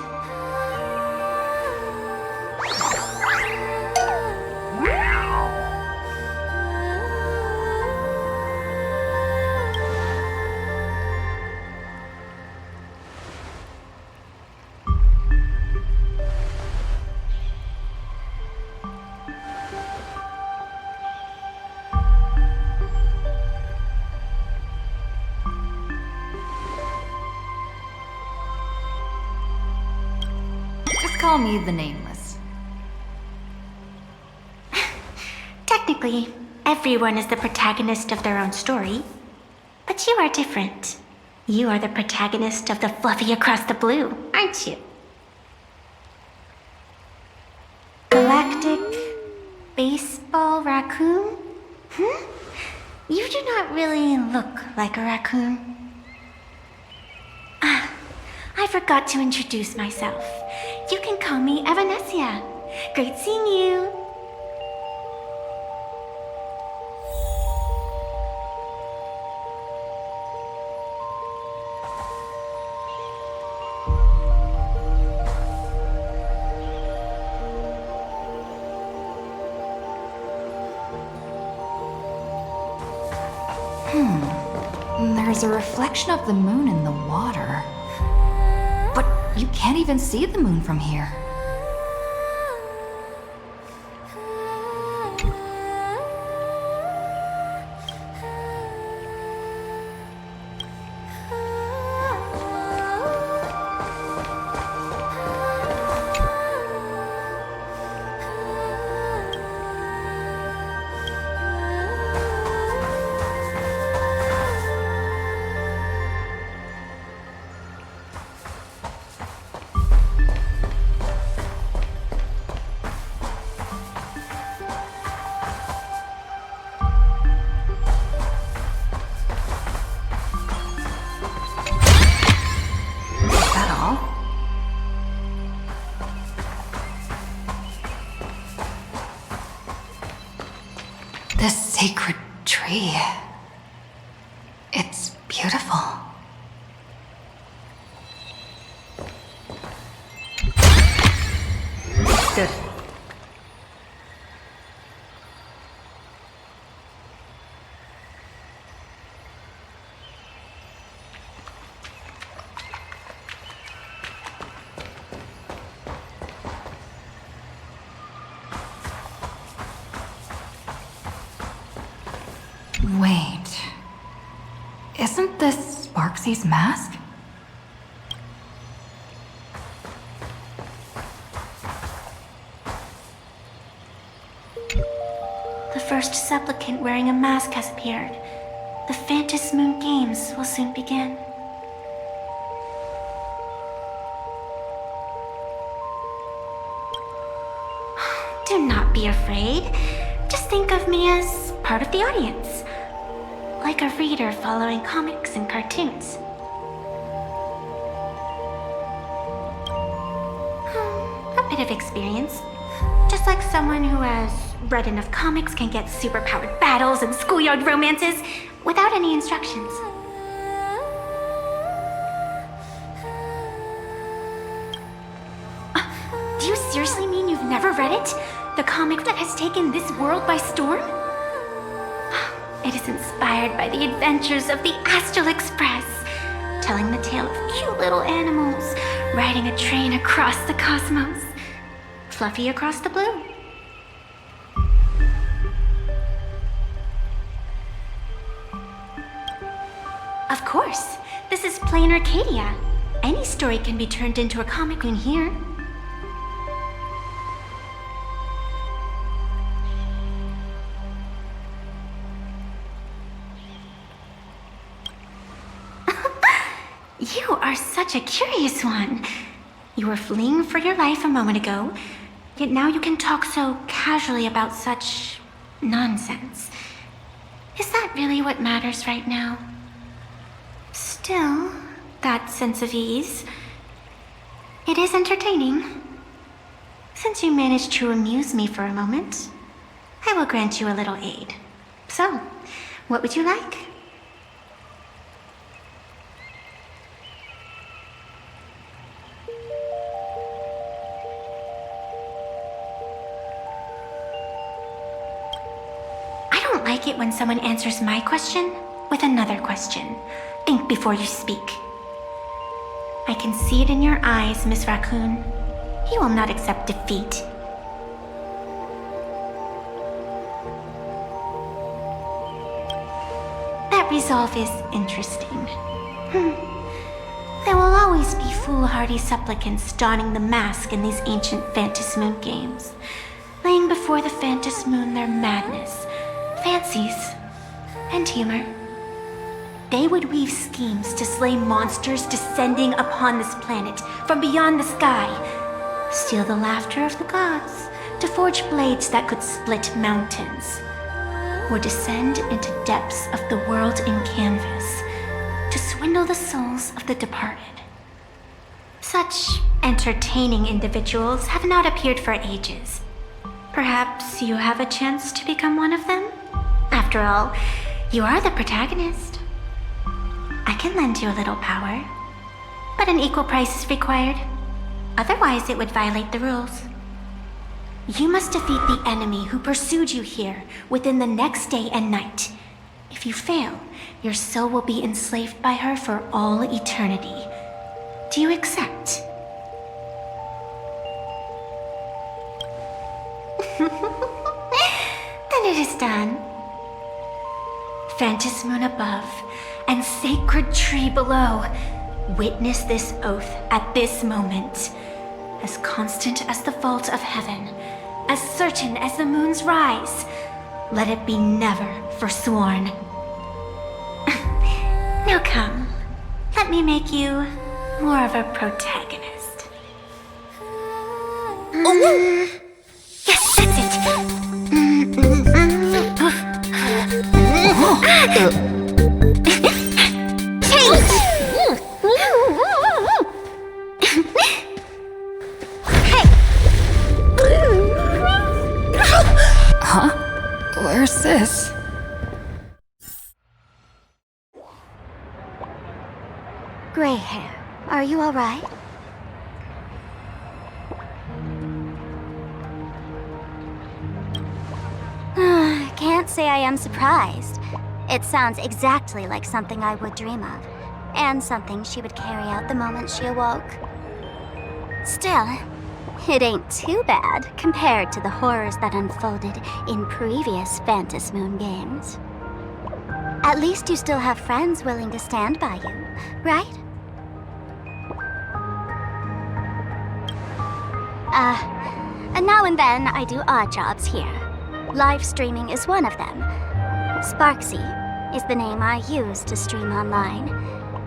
Call me the Nameless. Technically, everyone is the protagonist of their own story. But you are different. You are the protagonist of the Fluffy Across the Blue, aren't you? Galactic Baseball Raccoon? You do not really look like a raccoon. I forgot to introduce myself. You can call me Evanessia. Great seeing you. There's a reflection of the moon in the water. But you can't even see the moon from here. This sacred tree. It's beautiful. Good. Wait. Isn't this Sparksy's mask? first supplicant wearing a mask has appeared. The Phantom Moon Games will soon begin. Do not be afraid. Just think of me as part of the audience. Like a reader following comics and cartoons. A bit of experience. Just like someone who has read enough comics can get superpowered battles and schoolyard romances without any instructions. Do you seriously mean you've never read it? The comic that has taken this world by storm? It is inspired by the adventures of the Astral Express, telling the tale of cute little animals riding a train across the cosmos, fluffy across the blue. Of course, this is plain Arcadia. Any story can be turned into a comic in here. You are such a curious one. You were fleeing for your life a moment ago, yet now you can talk so casually about such nonsense. Is that really what matters right now? Still, that sense of ease, it is entertaining. Since you managed to amuse me for a moment, I will grant you a little aid. So, what would you like? I don't like it when someone answers my question with another question. Think before you speak. I can see it in your eyes, Miss Raccoon. You will not accept defeat. That resolve is interesting. There will always be foolhardy supplicants donning the mask in these ancient Phantom Moon games, laying before the Phantom Moon their madness, fancies, and humor. They would weave schemes to slay monsters descending upon this planet from beyond the sky, steal the laughter of the gods to forge blades that could split mountains, or descend into depths of the world in canvas to swindle the souls of the departed. Such entertaining individuals have not appeared for ages. Perhaps you have a chance to become one of them? After all, you are the protagonist. I can lend you a little power, but an equal price is required. Otherwise, it would violate the rules. You must defeat the enemy who pursued you here within the next day and night. If you fail, your soul will be enslaved by her for all eternity. Do you accept? Then it is done. Phantom Moon above and sacred tree below, witness this oath at this moment. As constant as the vault of heaven, as certain as the moon's rise, let it be never forsworn. Now come, let me make you more of a protagonist. Yes, that's it. Huh? Where's this? Gray hair, are you all right? Can't say I am surprised. It sounds exactly like something I would dream of, and something she would carry out the moment she awoke. Still, it ain't too bad compared to the horrors that unfolded in previous Phantom Moon games. At least you still have friends willing to stand by you, right? And now and then I do odd jobs here. Live streaming is one of them. Sparksy is the name I use to stream online.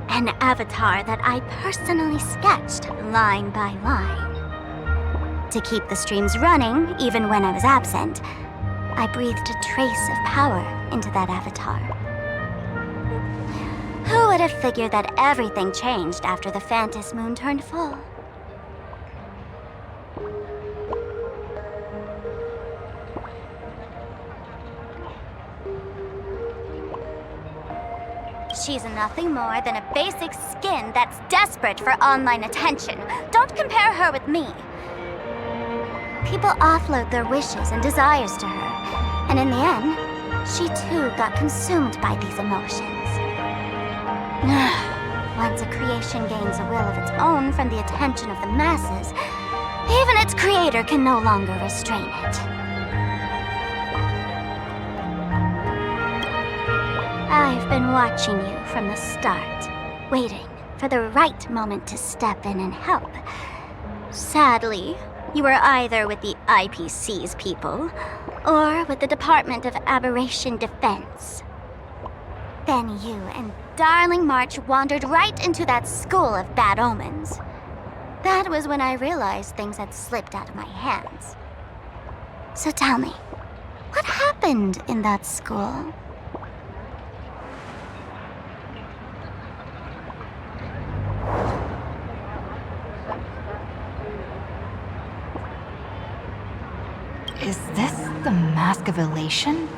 An avatar that I personally sketched line by line. To keep the streams running, even when I was absent, I breathed a trace of power into that avatar. Who would have figured that everything changed after the Phantas moon turned full? She's nothing more than a basic skin that's desperate for online attention. Don't compare her with me. People offload their wishes and desires to her, and in the end, she too got consumed by these emotions. Once a creation gains a will of its own from the attention of the masses, even its creator can no longer restrain it. I've been watching you from the start, waiting for the right moment to step in and help. Sadly, you were either with the IPC's people, or with the Department of Aberration Defense. Then you and Darling March wandered right into that school of bad omens. That was when I realized things had slipped out of my hands. So tell me, what happened in that school? Is this the Mask of Elation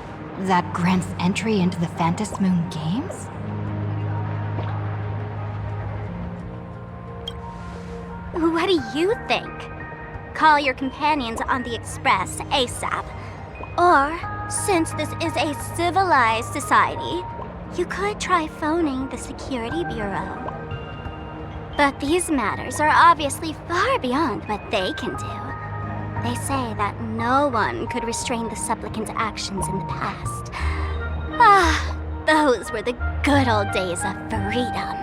that grants entry into the Phantas Moon Games? What do you think? Call your companions on the Express ASAP. Or, since this is a civilized society, you could try phoning the Security Bureau. But these matters are obviously far beyond what they can do. They say that no one could restrain the supplicant's actions in the past. Ah, those were the good old days of freedom.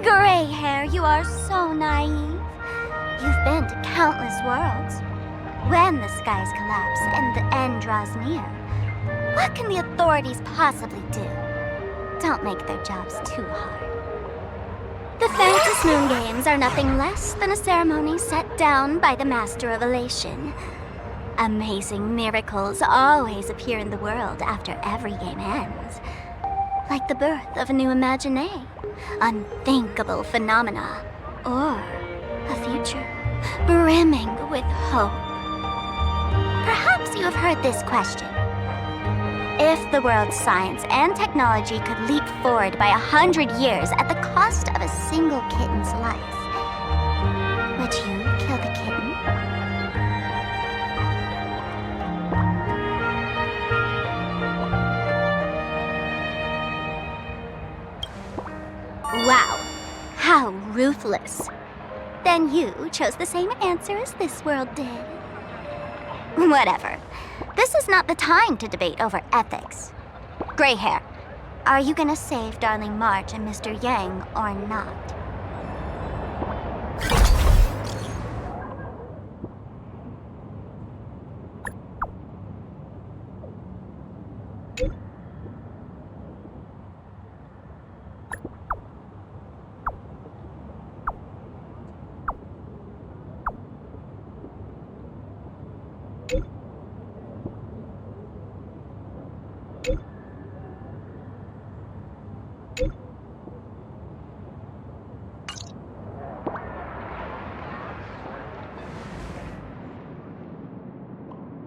Gray hair, you are so naive. You've been to countless worlds. When the skies collapse and the end draws near, what can the authorities possibly do? Don't make their jobs too hard. The Phantas Moon Games are nothing less than a ceremony set down by the Master of Elation. Amazing miracles always appear in the world after every game ends. Like the birth of a new imagination, unthinkable phenomena, or a future brimming with hope. Perhaps you have heard this question. If the world's science and technology could leap forward by 100 years at the cost of a single kitten's life, would you kill the kitten? Wow, how ruthless. Then you chose the same answer as this world did. Whatever. This is not the time to debate over ethics. Gray hair, are you gonna save Darling March and Mr. Yang or not?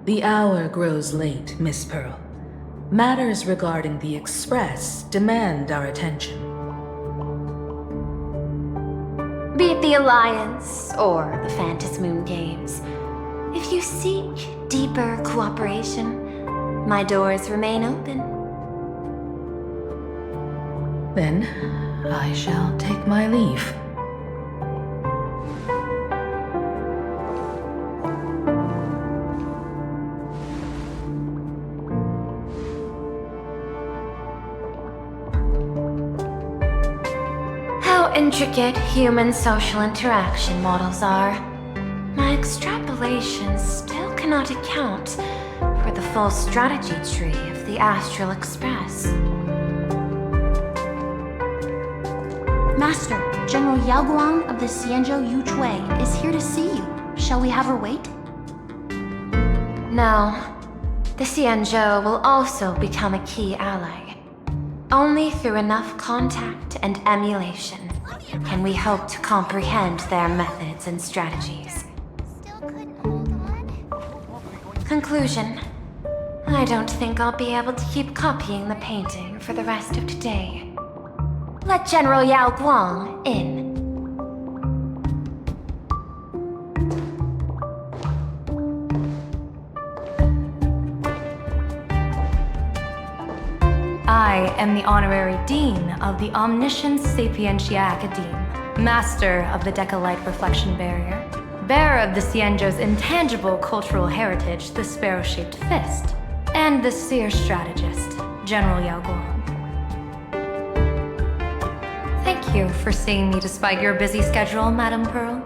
The hour grows late, Miss Pearl. Matters regarding the Express demand our attention. Be it the Alliance or the Phantas Moon Games, if you seek deeper cooperation, my doors remain open. Then, I shall take my leave. How intricate human social interaction models are. extrapolation still cannot account for the full strategy tree of the Astral Express. Master, General Yao Guang of the Xianzhou Yu Chui is here to see you. Shall we have her wait? No. The Xianzhou will also become a key ally. Only through enough contact and emulation can we hope to comprehend their methods and strategies. Still couldn't hold on. Conclusion. I don't think I'll be able to keep copying the painting for the rest of today. Let General Yao Guang in. I am the Honorary Dean of the Omniscient Sapientia Academe, Master of the Decalite Reflection Barrier, Bearer of the Xianzhou's intangible cultural heritage, the Sparrow-Shaped Fist, and the Seer Strategist, General Yao Guang. Thank you for seeing me despite your busy schedule, Madame Pearl.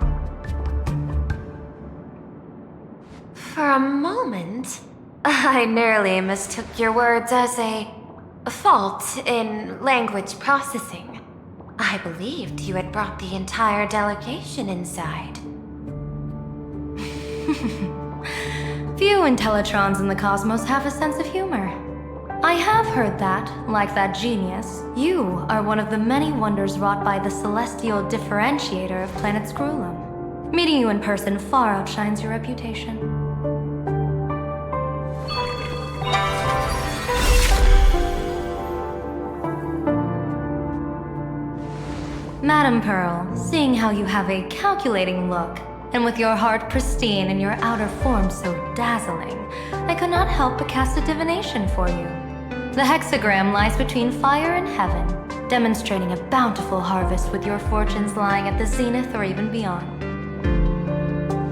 For a moment, I nearly mistook your words as a fault in language processing. I believed you had brought the entire delegation inside. Few Intellitrons in the cosmos have a sense of humor. I have heard that, like that genius, you are one of the many wonders wrought by the celestial differentiator of planet Screwlum. Meeting you in person far outshines your reputation. Madame Pearl, seeing how you have a calculating look, and with your heart pristine and your outer form so dazzling, I could not help but cast a divination for you. The hexagram lies between fire and heaven, demonstrating a bountiful harvest with your fortunes lying at the zenith or even beyond.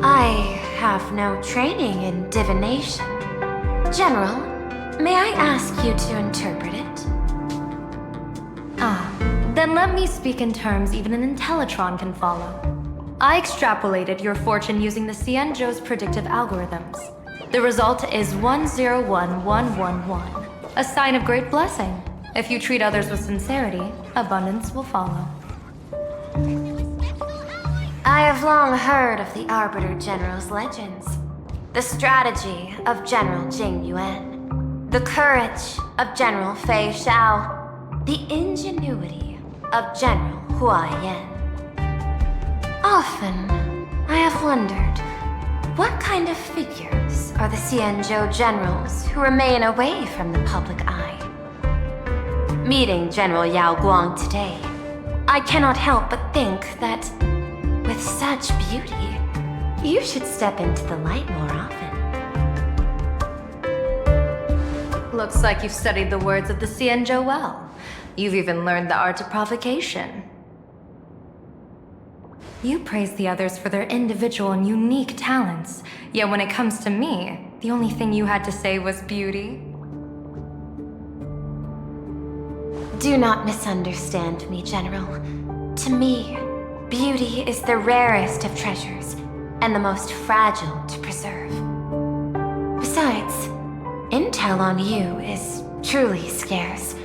I have no training in divination. General, may I ask you to interpret it? Then let me speak in terms even an Intellitron can follow. I extrapolated your fortune using the Xianzhou's predictive algorithms. The result is 101111, a sign of great blessing. If you treat others with sincerity, abundance will follow. I have long heard of the Arbiter General's legends. The strategy of General Jing Yuan. The courage of General Fei Xiao. The ingenuity of General Hua Yan. Often, I have wondered, what kind of figures are the Xianzhou generals who remain away from the public eye? Meeting General Yao Guang today, I cannot help but think that, with such beauty, you should step into the light more often. Looks like you've studied the words of the Xianzhou well. You've even learned the art of provocation. You praise the others for their individual and unique talents, yet when it comes to me, the only thing you had to say was beauty. Do not misunderstand me, General. To me, beauty is the rarest of treasures, and the most fragile to preserve. Besides, intel on you is truly scarce.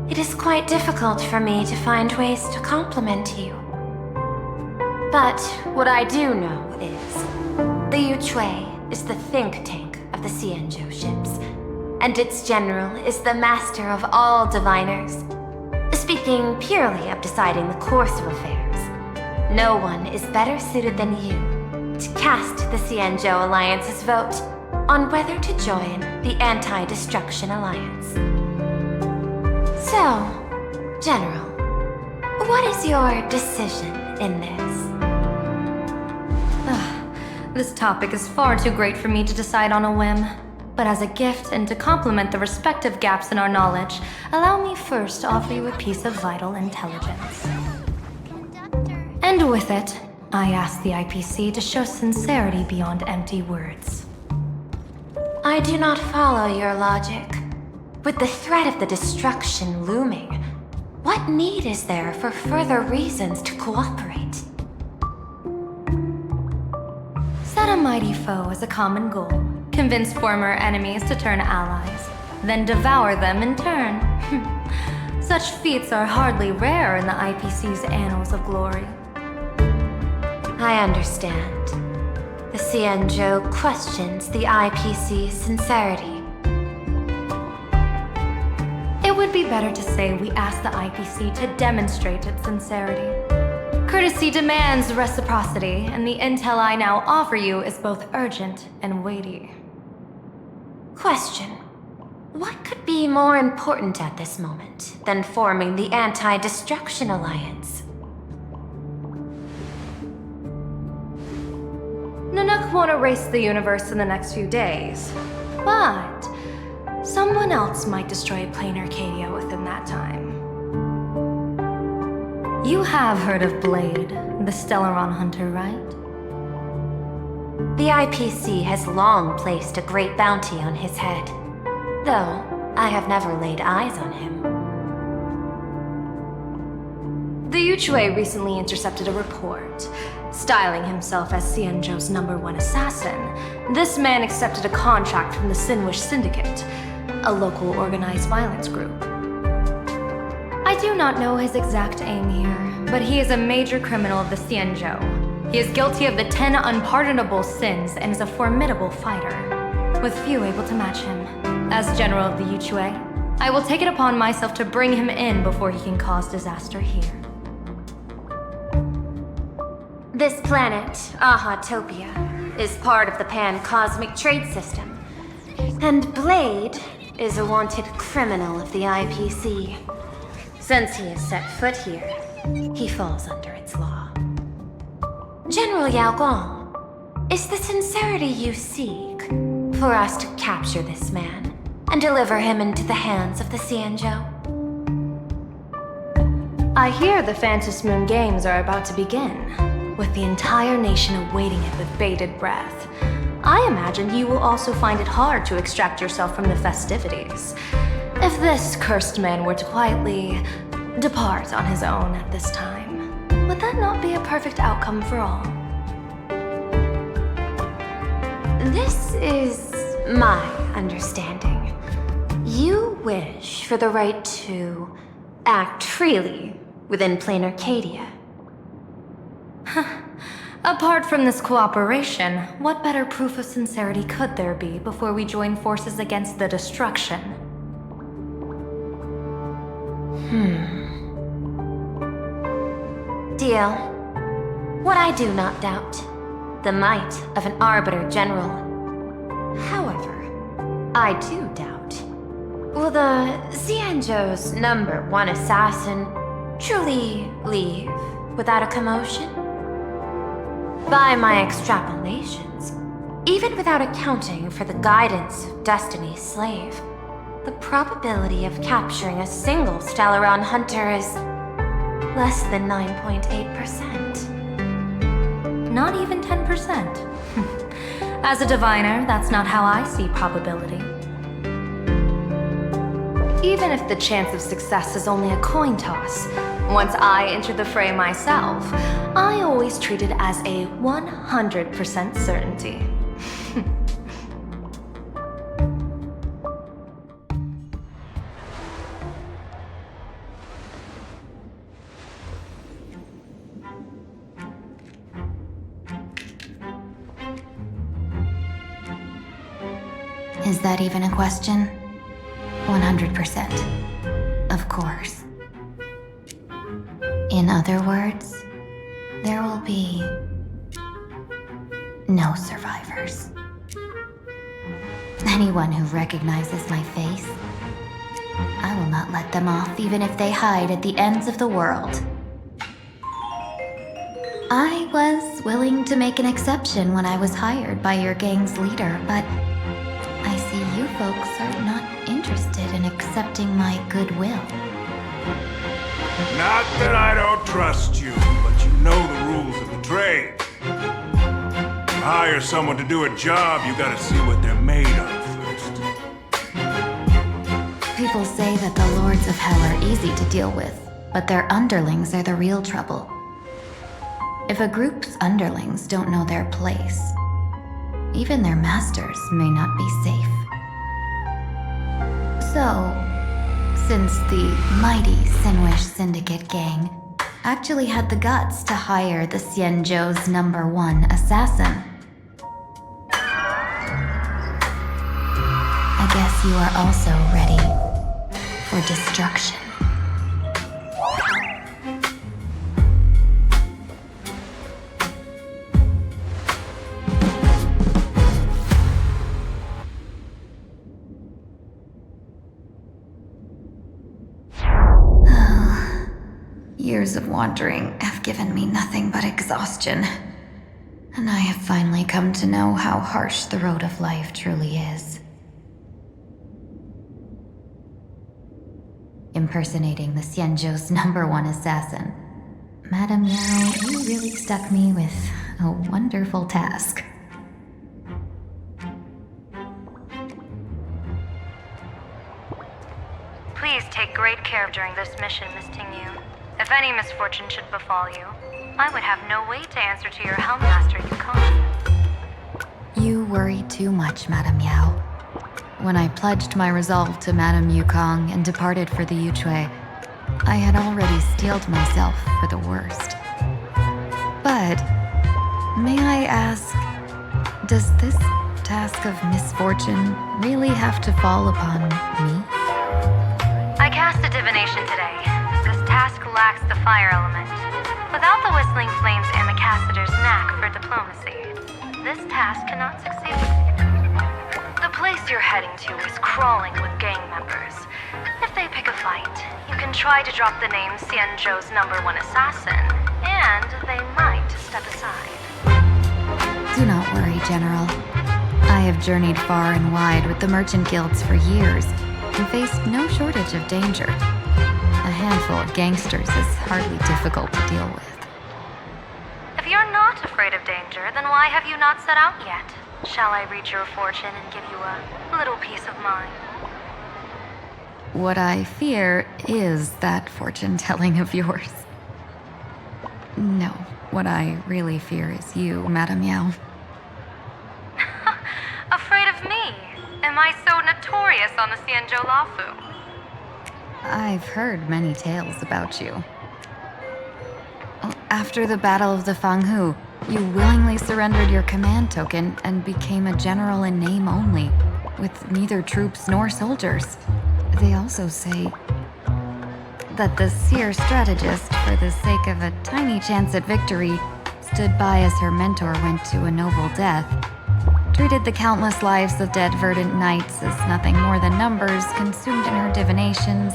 It is quite difficult for me to find ways to compliment you. But what I do know is, the Yu Chui is the think tank of the Xianzhou ships, and its general is the master of all diviners. Speaking purely of deciding the course of affairs, no one is better suited than you to cast the Xianzhou Alliance's vote on whether to join the Anti-Destruction Alliance. So, General, what is your decision in this? This topic is far too great for me to decide on a whim. But as a gift and to complement the respective gaps in our knowledge, allow me first to offer you a piece of vital intelligence. And with it, I ask the IPC to show sincerity beyond empty words. I do not follow your logic. With the threat of the destruction looming, what need is there for further reasons to cooperate? Set a mighty foe as a common goal, convince former enemies to turn allies, then devour them in turn. Such feats are hardly rare in the IPC's annals of glory. I understand. The Xianzhou questions the IPC's sincerity. It would be better to say we ask the IPC to demonstrate its sincerity. Courtesy demands reciprocity, and the intel I now offer you is both urgent and weighty. Question. What could be more important at this moment than forming the Anti-Destruction Alliance? Nanook won't erase the universe in the next few days, but someone else might destroy plain Arcadia within that time. You have heard of Blade, the Stellaron hunter, right? The IPC has long placed a great bounty on his head, though I have never laid eyes on him. The Yuchue recently intercepted a report, styling himself as Xianzhou's #1 assassin. This man accepted a contract from the Sinwish Syndicate, a local organized violence group. I do not know his exact aim here, but he is a major criminal of the Xianzhou. He is guilty of the 10 unpardonable sins and is a formidable fighter, with few able to match him. As general of the Yuchue, I will take it upon myself to bring him in before he can cause disaster here. This planet, Ahatopia, is part of the pan-cosmic trade system, and Blade is a wanted criminal of the IPC. Since he has set foot here, he falls under its law. General Yao Guang, is the sincerity you seek for us to capture this man and deliver him into the hands of the Xianzhou? I hear the Phantom Moon Games are about to begin, with the entire nation awaiting it with bated breath. I imagine you will also find it hard to extract yourself from the festivities. If this cursed man were to quietly depart on his own at this time, would that not be a perfect outcome for all? This is my understanding. You wish for the right to act freely within plain Arcadia. Apart from this cooperation, what better proof of sincerity could there be before we join forces against the destruction? Deal. What I do not doubt, the might of an Arbiter General. However, I do doubt, will the Xianzhou's #1 assassin truly leave without a commotion? By my extrapolations, even without accounting for the guidance of Destiny's slave, the probability of capturing a single Stellaron hunter is less than 9.8%. Not even 10%. As a diviner, that's not how I see probability. Even if the chance of success is only a coin toss, once I enter the fray myself, I always treat it as a 100% certainty. Is that even a question? 100%. Of course. In other words, there will be no survivors. Anyone who recognizes my face, I will not let them off even if they hide at the ends of the world. I was willing to make an exception when I was hired by your gang's leader, but I see you folks are not interested in accepting my goodwill. Not that I don't trust you, but you know the rules of the trade. To hire someone to do a job, you gotta see what they're made of first. People say that the lords of hell are easy to deal with, but their underlings are the real trouble. If a group's underlings don't know their place, Even their masters may not be safe. So, since the mighty Sinwish Syndicate gang actually had the guts to hire the Xianzhou's #1 assassin, I guess you are also ready for destruction. Years of wandering have given me nothing but exhaustion, and I have finally come to know how harsh the road of life truly is. Impersonating the Xianzhou's #1 assassin, Madame Yao, you really stuck me with a wonderful task. Please take great care during this mission, Miss Tingyu. If any misfortune should befall you, I would have no way to answer to your Helmmaster Yukon. You worry too much, Madame Yao. When I pledged my resolve to Madame Yukong and departed for the Yuchui, I had already steeled myself for the worst. But, may I ask, does this task of misfortune really have to fall upon me? I cast a divination today. This task lacks the fire element. Without the whistling flames and the caster's knack for diplomacy, this task cannot succeed. The place you're heading to is crawling with gang members. If they pick a fight, you can try to drop the name Xianzhou's #1 assassin, and they might step aside. Do not worry, General. I have journeyed far and wide with the merchant guilds for years and faced no shortage of danger. A handful of gangsters is hardly difficult to deal with. If you're not afraid of danger, then why have you not set out yet? Shall I read your fortune and give you a little peace of mind? What I fear is that fortune-telling of yours. No, what I really fear is you, Madame Yao. Afraid of me? Am I so notorious on the Xianzhou Lafu? I've heard many tales about you. After the Battle of the Fanghu, you willingly surrendered your command token and became a general in name only, with neither troops nor soldiers. They also say that the seer strategist, for the sake of a tiny chance at victory, stood by as her mentor went to a noble death, treated the countless lives of dead verdant knights as nothing more than numbers consumed in her divinations,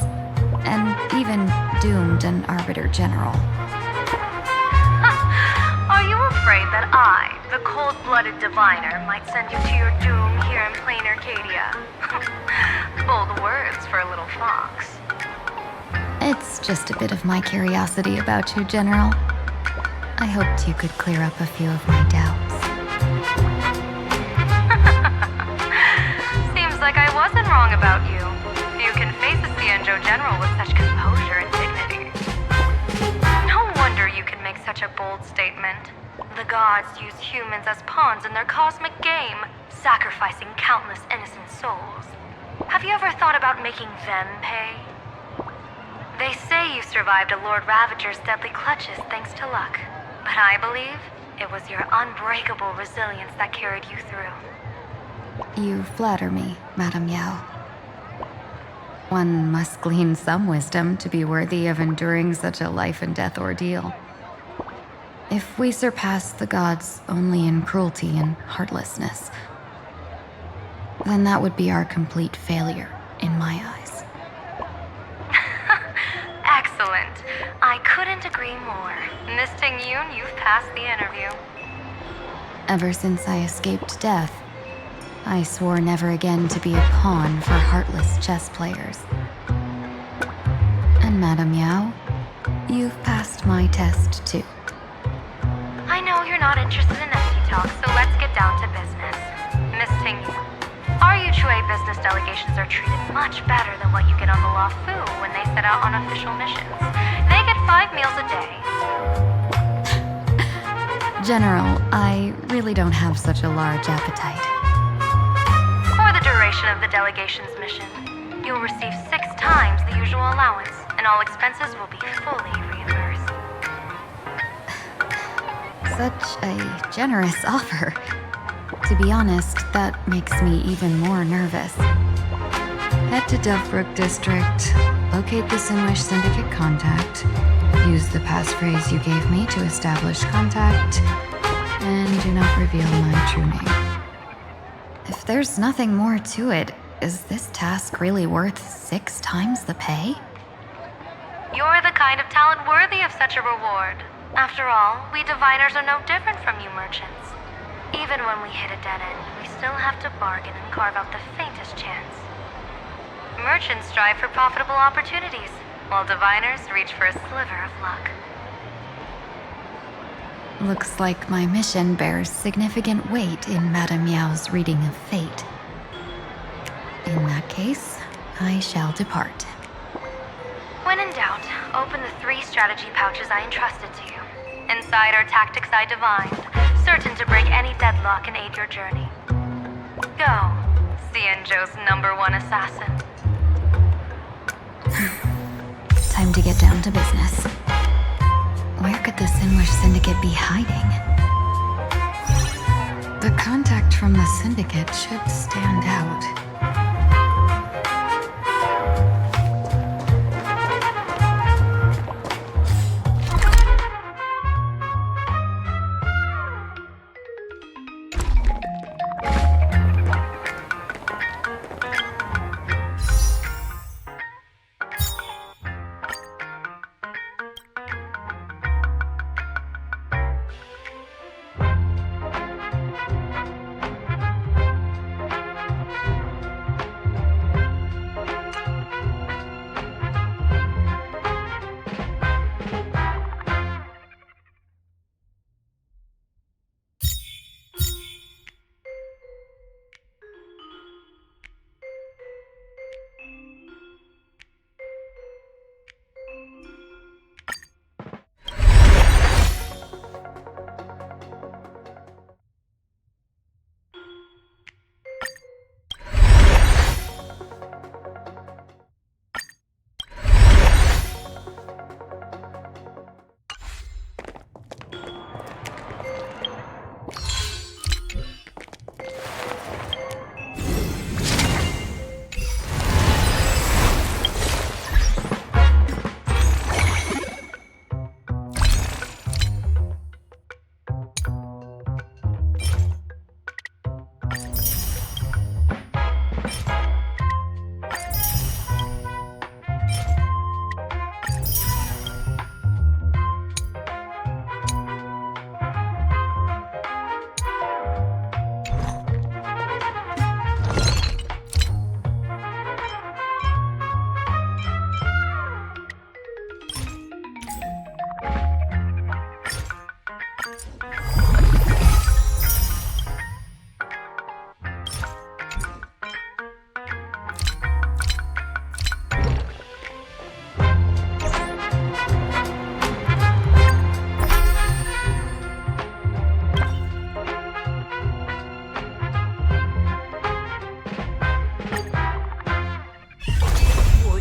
and even doomed an arbiter general. Are you afraid that I, the cold-blooded diviner, might send you to your doom here in plain Arcadia? Bold words for a little fox. It's just a bit of my curiosity about you, General. I hoped you could clear up a few of my doubts. Seems like I wasn't wrong about you. You can face a Xianzhou general with such composure and dignity. No wonder you can make such a bold statement. The gods use humans as pawns in their cosmic game, sacrificing countless innocent souls. Have you ever thought about making them pay? They say you survived a Lord Ravager's deadly clutches thanks to luck, but I believe it was your unbreakable resilience that carried you through. You flatter me, Madame Yao. One must glean some wisdom to be worthy of enduring such a life-and-death ordeal. If we surpass the gods only in cruelty and heartlessness, then that would be our complete failure in my eyes. Excellent. I couldn't agree more. Miss Tingyun, you've passed the interview. Ever since I escaped death, I swore never again to be a pawn for heartless chess players. And Madame Yao, you've passed my test too. I know you're not interested in empty talk, so let's get down to business. Miss Tingyu, our Yuchui business delegations are treated much better than what you get on the Lafu when they set out on official missions. They get 5 meals a day. General, I really don't have such a large appetite. For the duration of the delegation's mission, you'll receive 6 times the usual allowance, and all expenses will be fully reimbursed. Such a generous offer. To be honest, that makes me even more nervous. Head to Delftbrook District, locate the Sinwish Syndicate contact, use the passphrase you gave me to establish contact, and do not reveal my true name. If there's nothing more to it, is this task really worth 6 times the pay? You're the kind of talent worthy of such a reward. After all, we diviners are no different from you merchants. Even when we hit a dead end, we still have to bargain and carve out the faintest chance. Merchants strive for profitable opportunities, while diviners reach for a sliver of luck. Looks like my mission bears significant weight in Madame Yao's reading of fate. In that case, I shall depart. When in doubt, open the 3 strategy pouches I entrusted to you. Inside are tactics I divined, certain to break any deadlock and aid your journey. Go, Xianzhou's #1 assassin. Time to get down to business. Where could the Sinwish Syndicate be hiding? The contact from the Syndicate should stand out.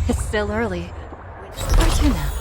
It's still early. Where to now?